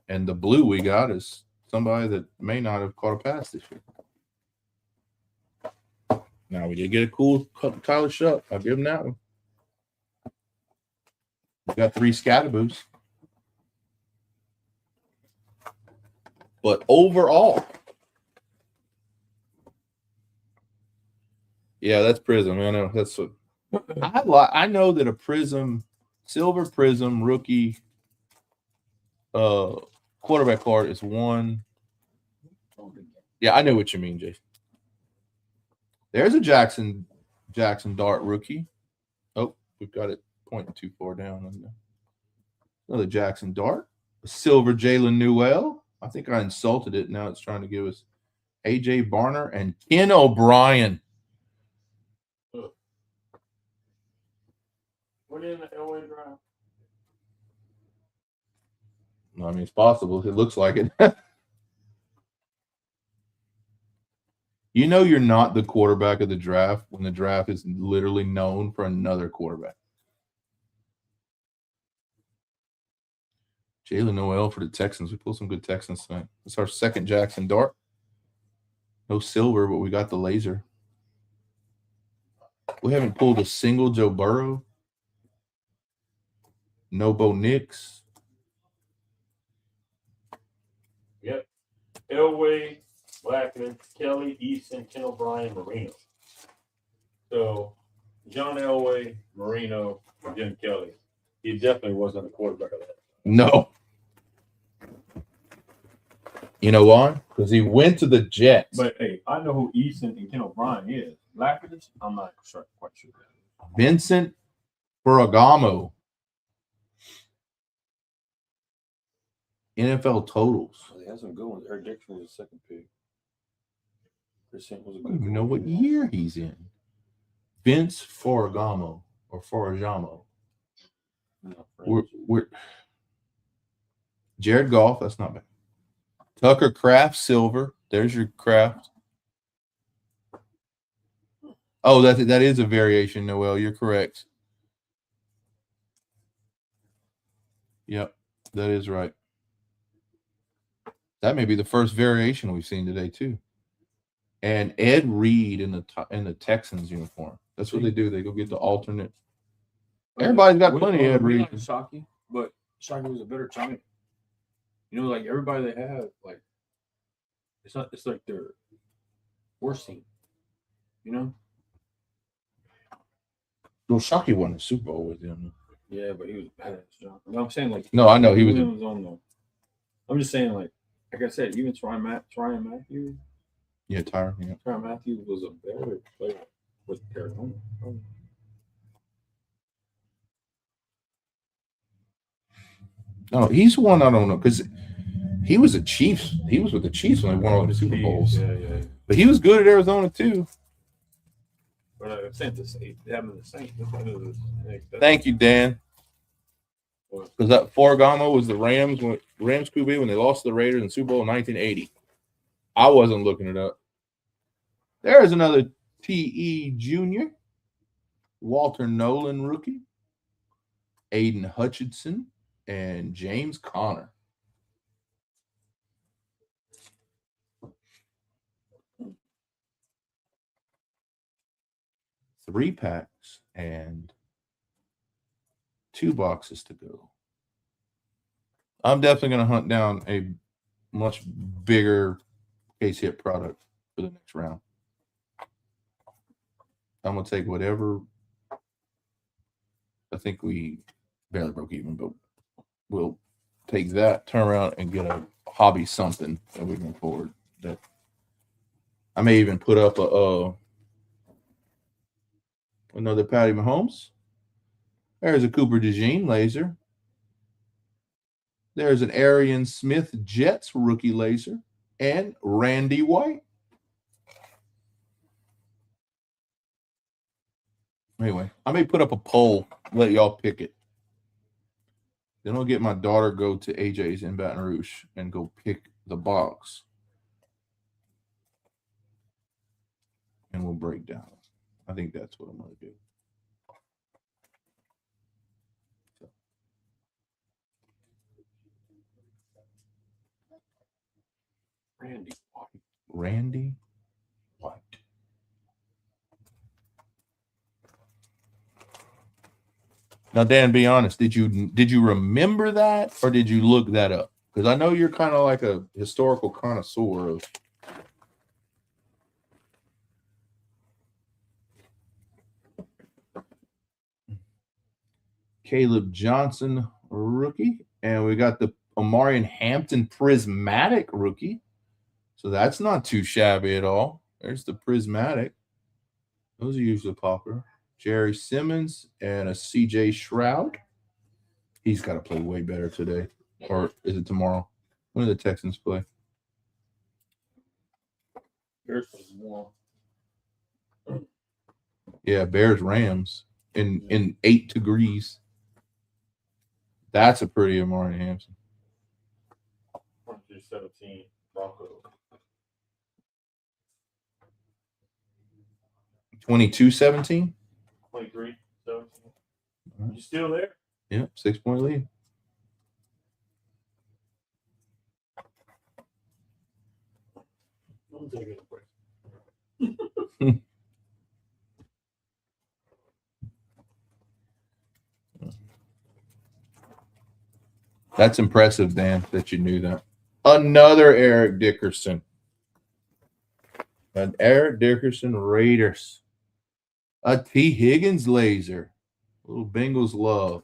and the blue we got is somebody that may not have caught a pass this year. Now, we did get a cool Tyler Shuck. I'll give him that one. We got 3 Scatterboos. But overall, yeah, that's Prizm. I know that's what I know that a Prizm, silver Prizm rookie quarterback card is one. Yeah, I know what you mean, Jason. There's a Jackson Dart rookie. Oh, we've got it 0.24 down. Another Jackson Dart. A silver Jalen Newell. I think I insulted it. Now it's trying to give us A.J. Barner and Ken O'Brien. What in the Elway draft? I mean, it's possible. It looks like it. You know you're not the quarterback of the draft when the draft is literally known for another quarterback. Jalen Noel for the Texans. We pulled some good Texans tonight. It's our second Jackson Dart. No silver, but we got the laser. We haven't pulled a single Joe Burrow. No Bo Nix. Yep. Elway, Blackman, Kelly, Easton, Ken O'Brien, Marino. So, John Elway, Marino, Jim Kelly. He definitely wasn't a quarterback of that. No. You know why? Because he went to the Jets. But, hey, I know who Easton and Ken O'Brien is. Blackman, I'm not quite sure. Vincent Ferragamo. NFL totals. Well, they had some good ones. Eric Dixon was the second pick. Chris Saint was a I good don't even know what year he's in. Vince Ferragamo or Ferragamo. No, We're Jared Goff. That's not bad. Tucker Kraft silver. There's your Kraft. Oh, that is a variation, Noel. You're correct. Yep, that is right. That may be the first variation we've seen today too. And Ed Reed in the Texans uniform. That's what they do. They go get the alternate. Everybody's got plenty of Ed Reed. Like Shockey, but Shockey was a better Giant. You know, like everybody they have, like it's like their worst team. You know? Well, Shockey won the Super Bowl with him. Yeah, but he was a badass John. You know what I'm saying? Like No, I know he was. I'm just saying, like I said, even Tyrann Mathieu. Yeah, Tyrann. Yeah. Tyrann Mathieu was a better player with Arizona. No, he's one I don't know because he was a Chiefs. He was with the Chiefs when they won all the Super Bowls. Yeah. But he was good at Arizona too. But I'm saying they have the same. Thank you, Dan. Because that Ferragamo was the Rams QB when they lost to the Raiders in Super Bowl in 1980. I wasn't looking it up. There's another T.E. Jr. Walter Nolan rookie. Aiden Hutchinson and James Conner. Three packs and 2 boxes to go. I'm definitely going to hunt down a much bigger case hit product for the next round. I'm going to take whatever. I think we barely broke even, but we'll take that, turn around, and get a hobby something that we can afford. That I may even put up another Patty Mahomes. There's a Cooper DeJean laser. There's an Arian Smith Jets rookie laser and Randy White. Anyway, I may put up a poll, let y'all pick it. Then I'll get my daughter go to AJ's in Baton Rouge and go pick the box. And we'll break down. I think that's what I'm going to do. Randy White. Now, Dan, be honest. Did you remember that, or did you look that up? Because I know you're kind of like a historical connoisseur of. Caleb Johnson rookie, and we got the Omarion Hampton prismatic rookie. So that's not too shabby at all. There's the prismatic. Those are usually popular. Jerry Simmons and a CJ Stroud. He's got to play way better today. Or is it tomorrow? When do the Texans play? Bears play tomorrow. Yeah, Bears Rams. in 8 degrees. That's a pretty Amari Hampton. 17 Broncos. 22-17. 23-17. You still there? Yep, 6-point lead. I'm taking a break. That's impressive, Dan, that you knew that. Another Eric Dickerson. An Eric Dickerson Raiders. A T. Higgins laser. Little Bengals love.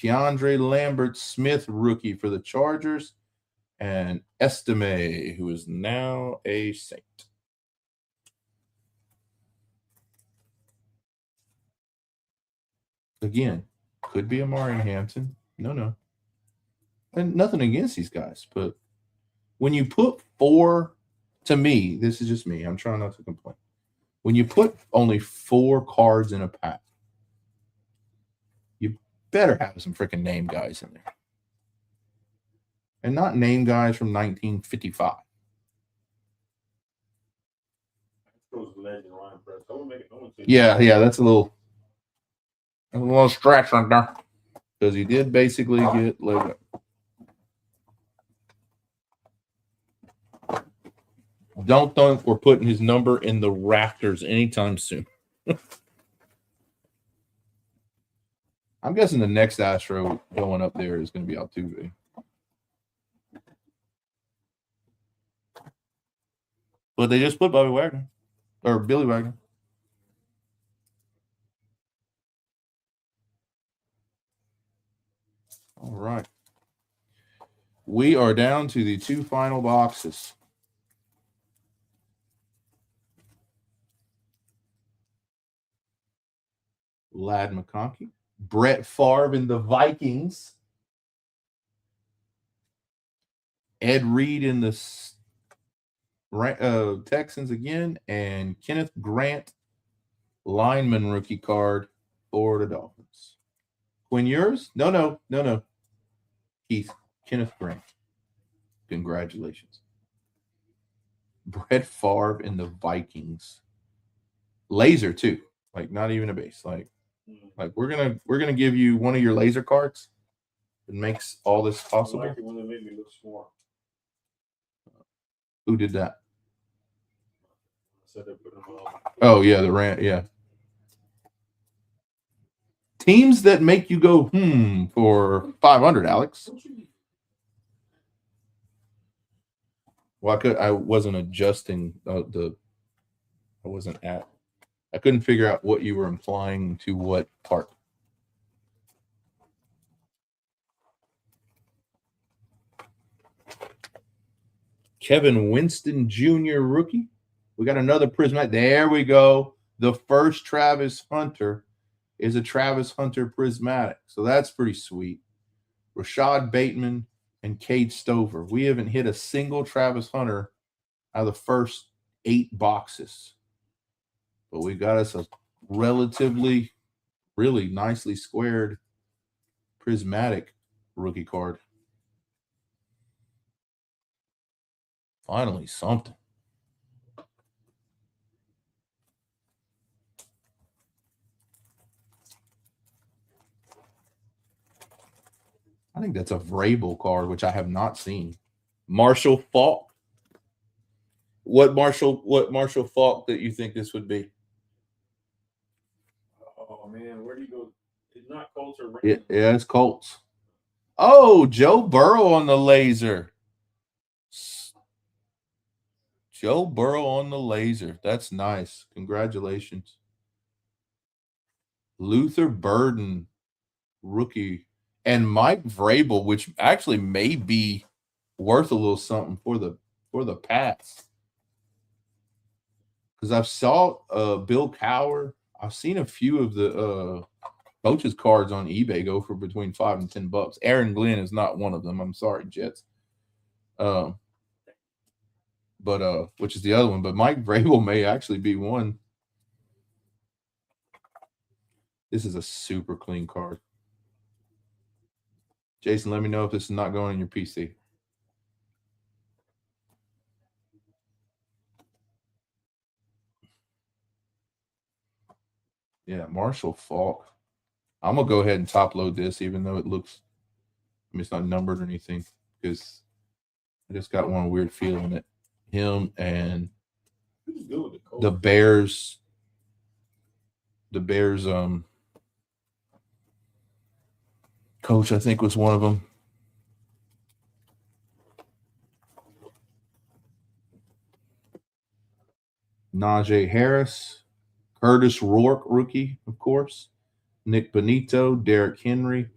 Keandre Lambert Smith rookie for the Chargers. And Estime, who is now a Saint. Again, could be Amari Hampton. No. And nothing against these guys, but when you put 4, to me, this is just me. I'm trying not to complain. When you put only 4 cards in a pack, you better have some freaking name guys in there. And not name guys from 1955. Yeah, that's a little stretch on there. Because he did basically get Lego. Don't think we're putting his number in the rafters anytime soon. I'm guessing the next Astro going up there is going to be Altuve. But they just put Bobby Wagner. Or Billy Wagner. All right. We are down to the 2 final boxes. Lad McConkey. Brett Favre in the Vikings. Ed Reed in the Texans again. And Kenneth Grant, lineman rookie card for the Dolphins. Quinn, yours? No. Keith, Kenneth Grant. Congratulations. Brett Favre in the Vikings. Laser, too. Like, not even a base. Like we're gonna give you one of your laser cards. It makes all this possible. I like it when they make me look smart. Who did that? I said they put them on. Oh yeah, the rant. Yeah. Teams that make you go for 500, Alex. Well, I wasn't adjusting I couldn't figure out what you were implying to what part. Kevin Winston Jr. rookie. We got another Prismatic. There we go. The first Travis Hunter is a Travis Hunter Prismatic. So that's pretty sweet. Rashad Bateman and Cade Stover. We haven't hit a single Travis Hunter out of the first 8 boxes. But we got us a relatively, really nicely squared Prismatic rookie card. Finally, something. I think that's a Vrabel card, which I have not seen. Marshall Faulk. What Marshall Faulk that you think this would be? Oh man, where do you go? It's not Colts or Rams. Yeah, it's Colts. Oh, Joe Burrow on the laser. Joe Burrow on the laser. That's nice. Congratulations. Luther Burden, rookie. And Mike Vrabel, which actually may be worth a little something for the Pats. Because I've saw Bill Cowher. I've seen a few of the coaches' cards on eBay go for between $5 and $10. Aaron Glenn is not one of them. I'm sorry, Jets. But which is the other one. But Mike Vrabel may actually be one. This is a super clean card. Jason, let me know if this is not going in your PC. Yeah, Marshall Falk. I'm going to go ahead and top load this, even though it looks, I mean, it's not numbered or anything, because I just got one weird feeling that him and the Bears coach, I think, was one of them. Najee Harris, Curtis Rourke, rookie, of course, Nick Benito, Derrick Henry.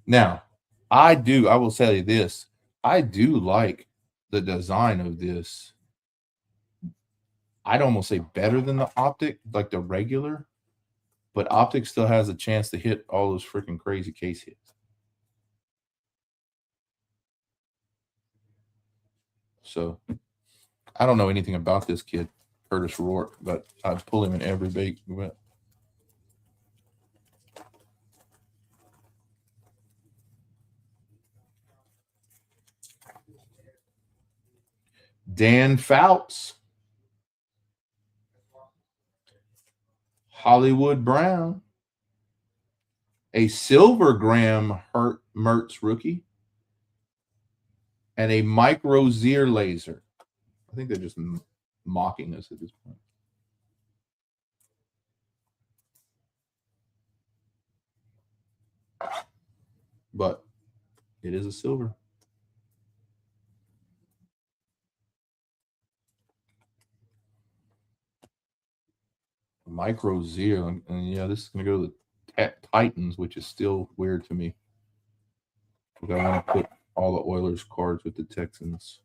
Now, I will tell you this. I do like the design of this. I'd almost say better than the Optic, like the regular, but Optic still has a chance to hit all those freaking crazy case hits. So I don't know anything about this kid, Curtis Rourke, but I'd pull him in every bait. Dan Fouts, Hollywood Brown, a Silver Graham Mertz rookie, and a Micro Zier laser. I think they're just mocking us at this point. But it is a silver. Micro Zier. And yeah, this is going to go to the Titans, which is still weird to me. Because I want to put all the Oilers cards with the Texans.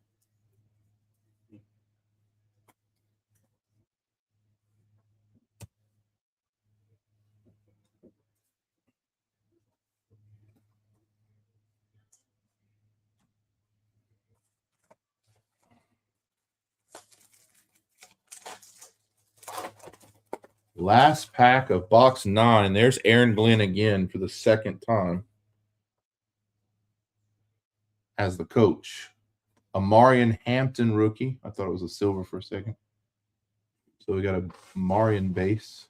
Last pack of box 9. There's Aaron Glenn again for the second time as the coach. Amarian Hampton rookie. I thought it was a silver for a second. So we got a Marion base.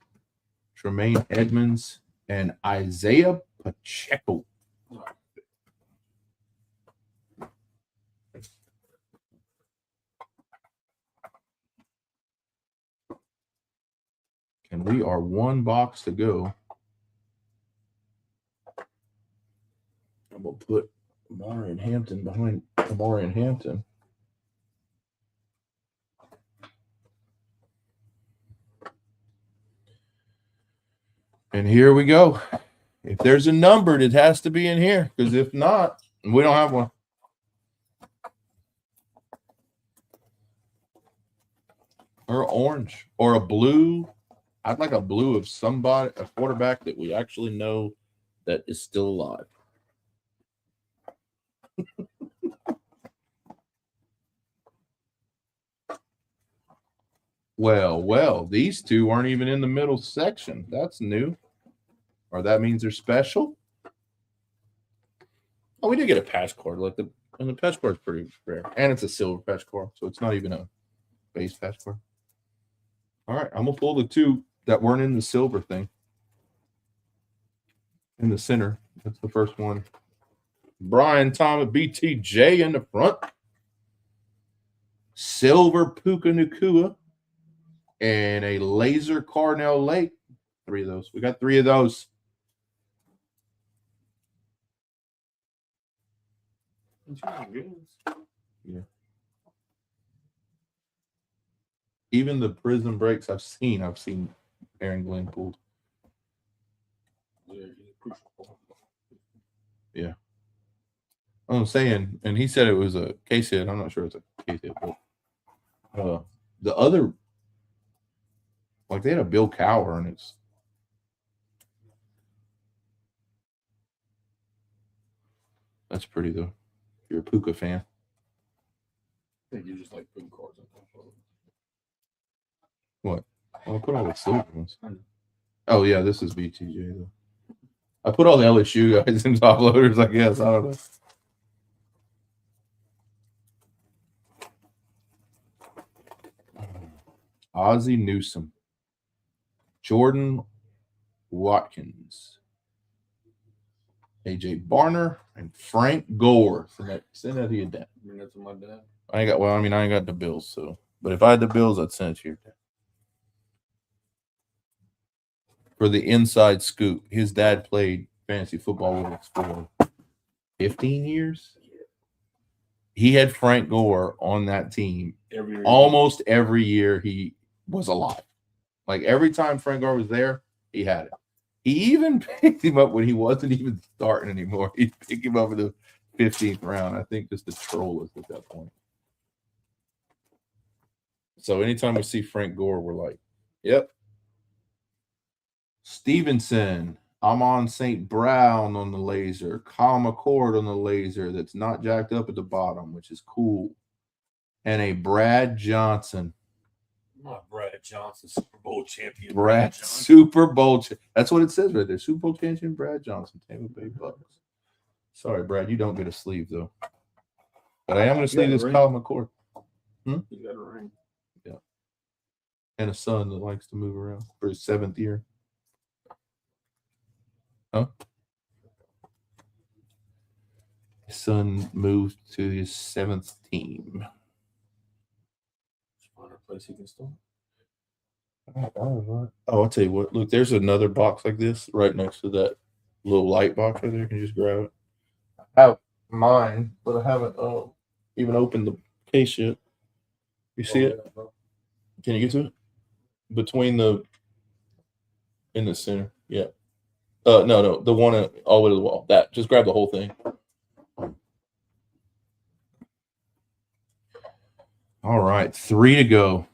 Tremaine Edmonds and Isaiah Pacheco. And we are one box to go. I'm going to put Marion Hampton behind Marion Hampton. And here we go. If there's a numbered, it has to be in here. Because if not, we don't have one. Or orange. Or a blue. I'd like a blue of somebody, a quarterback that we actually know that is still alive. Well, these two aren't even in the middle section. That's new. Or that means they're special. Oh, we did get a patch card. And the patch card is pretty rare. And it's a silver patch card, so it's not even a base patch card. All right, I'm going to pull the two that weren't in the silver thing. In the center. That's the first one. Brian Thomas, BTJ in the front. Silver Puka Nacua. And a laser Carnell Lake. 3 of those. We got 3 of those. Yeah. Even the Prizm breaks I've seen Aaron Glenn pulled. Yeah. I'm saying, and he said it was a case hit. I'm not sure it's a case hit, but the other, like they had a Bill Cowher, and that's pretty though. If you're a Puka fan. I think you just like putting cards on top of it. What? I'll put all the silver ones. Oh yeah, this is BTJ though. I put all the LSU guys in top loaders, I guess. I don't know. Ozzie Newsome, Jordan Watkins, AJ Barner, and Frank Gore. Send that to your dad. Bring that to my dad. I ain't got the Bills, so. But if I had the Bills, I'd send it to your dad. For the inside scoop, his dad played fantasy football with us for 15 years. He had Frank Gore on that team almost every year he was alive. Like every time Frank Gore was there, he had it. He even picked him up when he wasn't even starting anymore. He'd pick him up in the 15th round. I think just to troll us at that point. So anytime we see Frank Gore, we're like, yep. Stevenson, I'm on St. Brown on the laser. Kyle McCord on the laser that's not jacked up at the bottom, which is cool. And a Brad Johnson. Not Brad Johnson, Super Bowl champion. Brad Super Bowl. That's what it says right there. Super Bowl champion Brad Johnson, Tampa Bay Bucks. Sorry, Brad, you don't get a sleeve though. But I am going to sleeve this Kyle McCord. You got a ring. Yeah. And a son that likes to move around for his 7th year. Huh? His son moved to his 7th team. Find a place he can store. Oh, I'll tell you what. Look, there's another box like this right next to that little light box right there. You can just grab it. I have mine, but I haven't even opened the case yet. You see it? Can you get to it? Between in the center. Yeah. No, the one all the way to the wall. That. Just grab the whole thing. All right, 3 to go.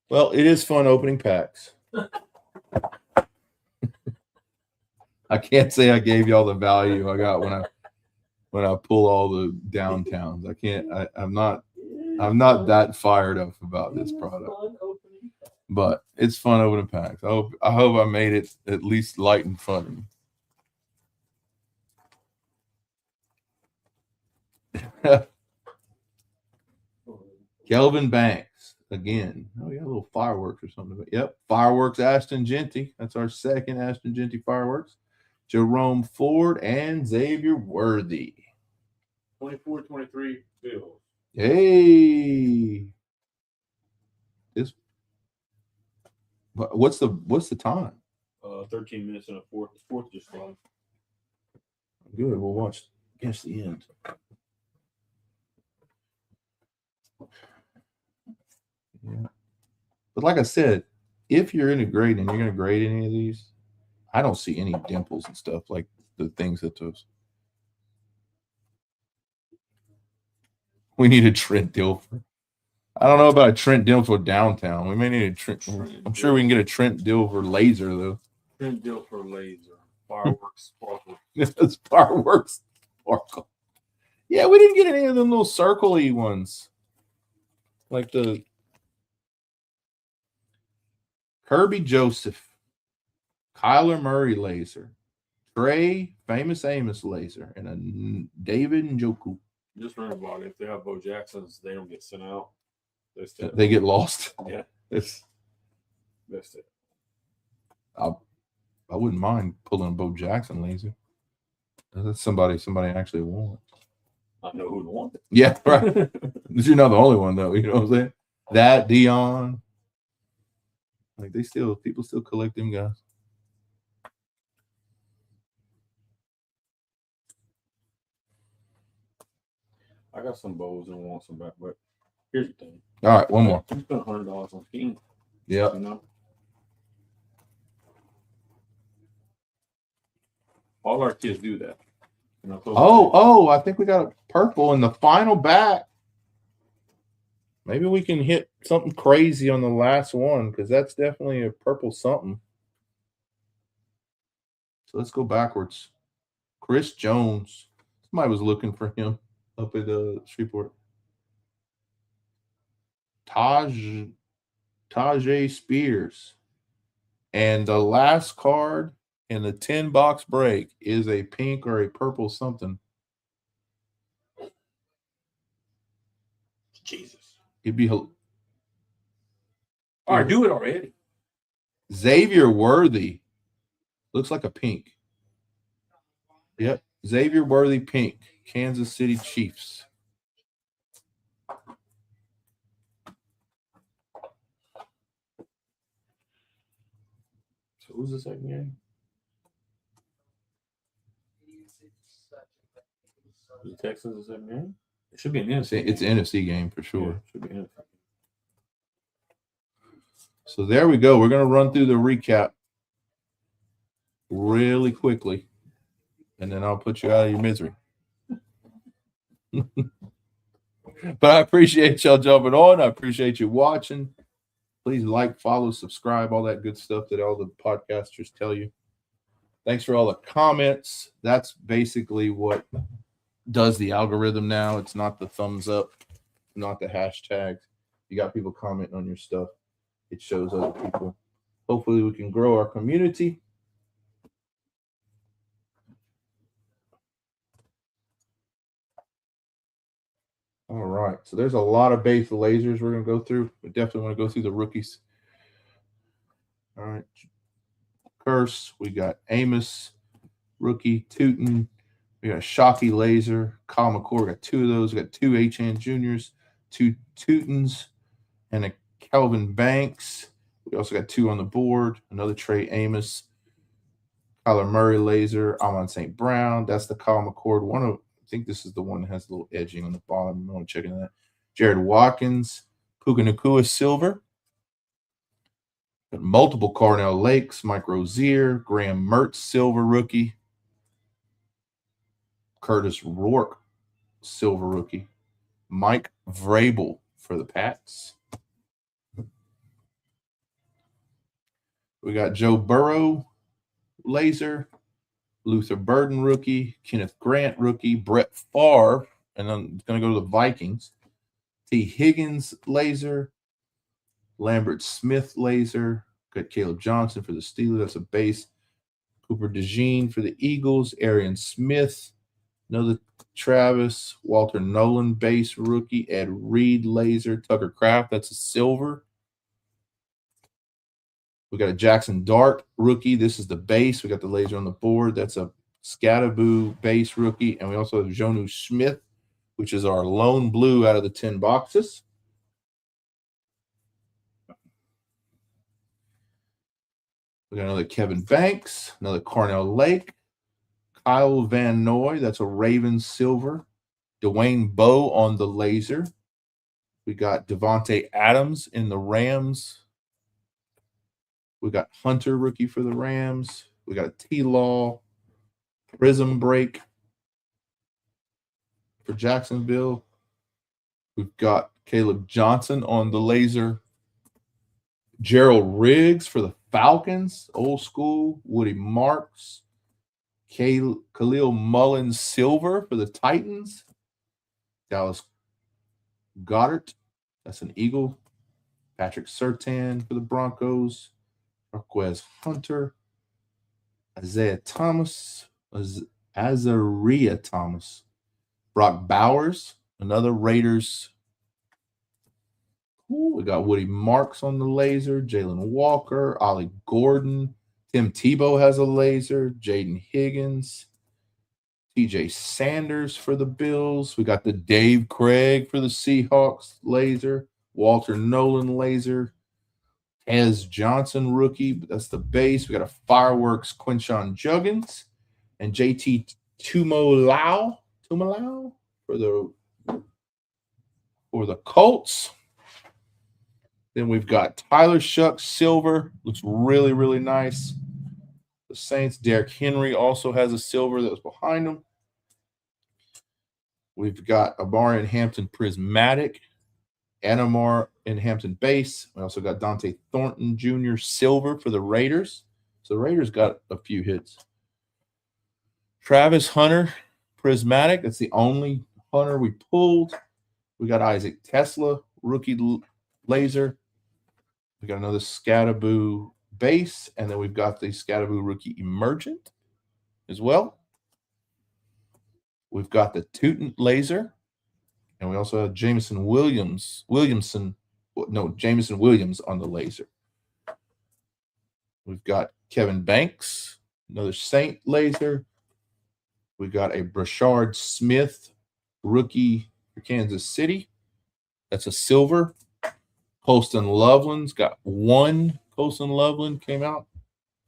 Well, it is fun opening packs. I can't say I gave y'all the value I got when I pull all the downtowns. I can't. I'm not that fired up about this product. But it's fun opening packs. I hope I made it at least light and fun. Kelvin Banks again. Oh yeah, a little fireworks or something. But yep, fireworks. Ashton Genty. That's our second Ashton Genty fireworks. Jerome Ford and Xavier Worthy. 24-23 Bills. Hey. What's the time? 13 minutes and a fourth. The fourth just started. Good. We'll watch. Guess the end. Yeah. But like I said, if you're into grading and you're going to grade any of these, I don't see any dimples and stuff like the things that those. We need a Trent Dilfer. I don't know about a Trent Dilfer downtown. We may need a Trent. I'm sure we can get a Trent Dilfer laser though. Trent Dilfer laser. Fireworks sparkle. It's fireworks sparkle. Yeah, we didn't get any of them little circle-y ones. Like the Kirby Joseph, Kyler Murray laser, Trey Famous Amos laser, and a David Njoku. Just remember about it. If they have Bo Jacksons, they don't get sent out. They get lost. Yeah. That's it. I wouldn't mind pulling a Bo Jackson laser. That's somebody actually wants. I know who to want it. Yeah, right. You're not the only one though. You know what I'm saying? That Dion. Like people still collect them guys. I got some bows and want some back, but here's the thing. All right, one more. You spent $100 on King. Yeah. You know? All our kids do that. You know, I think we got a purple in the final back. Maybe we can hit something crazy on the last one because that's definitely a purple something. So let's go backwards. Chris Jones. Somebody was looking for him up at Shreveport. Tajay Spears. And the last card in the 10-box break is a pink or a purple something. Jesus. It'd be All right, do it already. Xavier Worthy. Looks like a pink. Yep. Xavier Worthy pink. Kansas City Chiefs. So who's the second game? The Texans the second game? It should be an NFC. It's an NFC game for sure. Yeah, it should be an NFC. So there we go. We're going to run through the recap really quickly, and then I'll put you out of your misery. But I appreciate y'all jumping on. I appreciate you watching. Please like, follow, subscribe, all that good stuff that all the podcasters tell you. Thanks for all the comments. That's basically what does the algorithm now. It's not the thumbs up, not the hashtags. You got people commenting on your stuff. It shows other people. Hopefully we can grow our community. All right. So there's a lot of base lasers we're going to go through. We definitely want to go through the rookies. All right. Curse. We got Amos, rookie, Tootin. We got a Shockey laser. Kyle McCord. We got two of those. We got two H.N. Juniors, two Tootins, and a Kelvin Banks. We also got two on the board. Another Trey Amos, Kyler Murray laser, Amon St. Brown. That's the Kyle McCord one. I think this is the one that has a little edging on the bottom. I want to check on that. Jared Watkins, Puka Nacua silver. Multiple Cornell Lakes, Mike Rozier, Graham Mertz silver rookie. Curtis Rourke silver rookie. Mike Vrabel for the Pats. We got Joe Burrow laser. Luther Burden rookie, Kenneth Grant rookie, Brett Favre, and I'm going to go to the Vikings. T. Higgins laser, Lambert Smith laser, got Caleb Johnson for the Steelers, that's a base. Cooper DeJean for the Eagles, Arian Smith, another Travis, Walter Nolan base rookie, Ed Reed laser, Tucker Kraft, that's a silver. We got a Jackson Dart rookie. This is the base. We got the laser on the board. That's a Scatterboo base rookie. And we also have Jonu Smith, which is our lone blue out of the 10 boxes. We got another Kevin Banks, another Cornell Lake, Kyle Van Noy. That's a Ravens silver. Dwayne Bowe on the laser. We got Devontae Adams in the Rams. We got Hunter rookie for the Rams. We got a T-Law Prism break for Jacksonville. We've got Caleb Johnson on the laser. Gerald Riggs for the Falcons, old school. Woody Marks. Khalil Mullins silver for the Titans. Dallas Goddard, that's an Eagle. Patrick Surtain for the Broncos. Marquez Hunter, Isaiah Thomas, Azariah Thomas, Brock Bowers, another Raiders. Ooh, we got Woody Marks on the laser, Jalen Walker, Ollie Gordon, Tim Tebow has a laser, Jaden Higgins, TJ Sanders for the Bills. We got the Dave Craig for the Seahawks laser, Walter Nolan laser. As Johnson rookie, but that's the base. We got a Fireworks Quinshon Juggins and JT Tumolau for the Colts. Then we've got Tyler Shucks silver, looks really, really nice. The Saints, Derrick Henry also has a silver that was behind him. We've got Amari and Hampton prismatic. Anamar in Hampton base. We also got Dante Thornton Jr. silver for the Raiders. So the Raiders got a few hits. Travis Hunter prismatic. That's the only Hunter we pulled. We got Isaac Tesla rookie laser. We got another Scatterboo base, and then we've got the Scatterboo rookie emergent as well. We've got the Tootin laser, and we also have Jameson Williams on the laser. We've got Kevin Banks, another Saint laser. We've got a Brashard Smith rookie for Kansas City. That's a silver. Colston Loveland's got one. Colston Loveland came out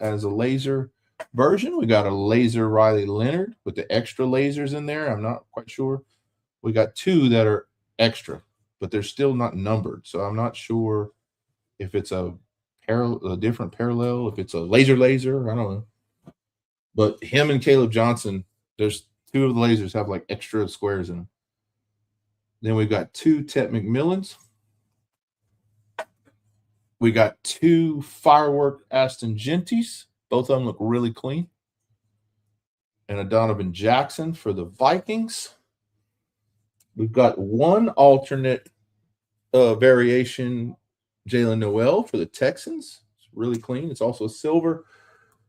as a laser version. We got a laser Riley Leonard with the extra lasers in there. I'm not quite sure. We got two that are extra, but they're still not numbered. So I'm not sure if it's a different parallel, if it's a laser. I don't know. But him and Caleb Johnson, there's two of the lasers have like extra squares in them. Then we've got two Tet McMillans. We got two Firework Aston Genties. Both of them look really clean. And a Donovan Jackson for the Vikings. We've got one alternate variation Jalen Noel for the Texans. It's really clean. It's also silver.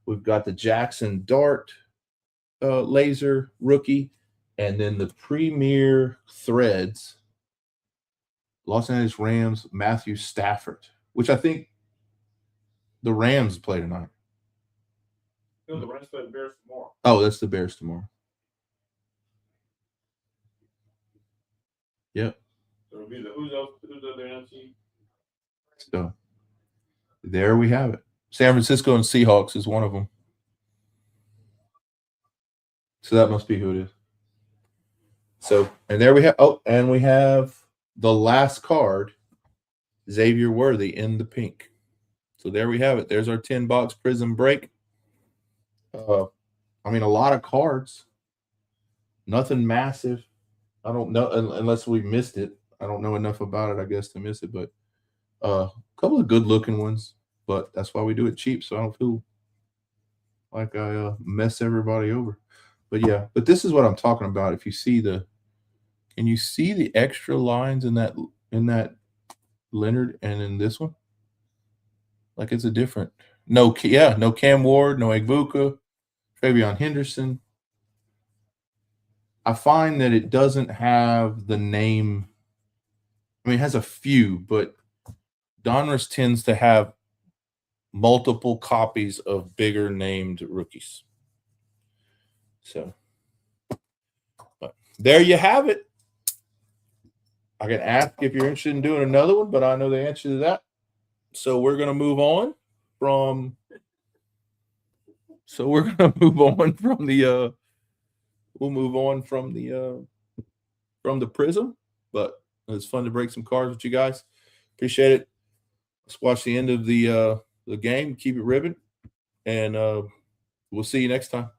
We've got the Jackson Dart laser rookie. And then the Premier Threads Los Angeles Rams Matthew Stafford, which I think the Rams play tonight. No, the Rams play the Bears tomorrow. Oh, that's the Bears tomorrow. Yep. So it'll be who's the other NFC? So there we have it. San Francisco and Seahawks is one of them. So that must be who it is. So, and there we have, and we have the last card, Xavier Worthy in the pink. So there we have it. There's our 10-box Prizm break. I mean, a lot of cards. Nothing massive. I don't know, unless we missed it. I don't know enough about it, I guess, to miss it. But a couple of good-looking ones. But that's why we do it cheap, so I don't feel like I mess everybody over. But yeah, but this is what I'm talking about. If you see can you see the extra lines in that Leonard and in this one? Like it's a different. No Cam Ward, no Egbuka, Travion Henderson. I find that it doesn't have the name. I mean, it has a few, but Donruss tends to have multiple copies of bigger named rookies. So, but there you have it. I can ask if you're interested in doing another one, but I know the answer to that. So we're going to move on from the we'll move on from the Prizm, but it's fun to break some cards with you guys. Appreciate it. Let's watch the end of the game. Keep it ribbon, and we'll see you next time.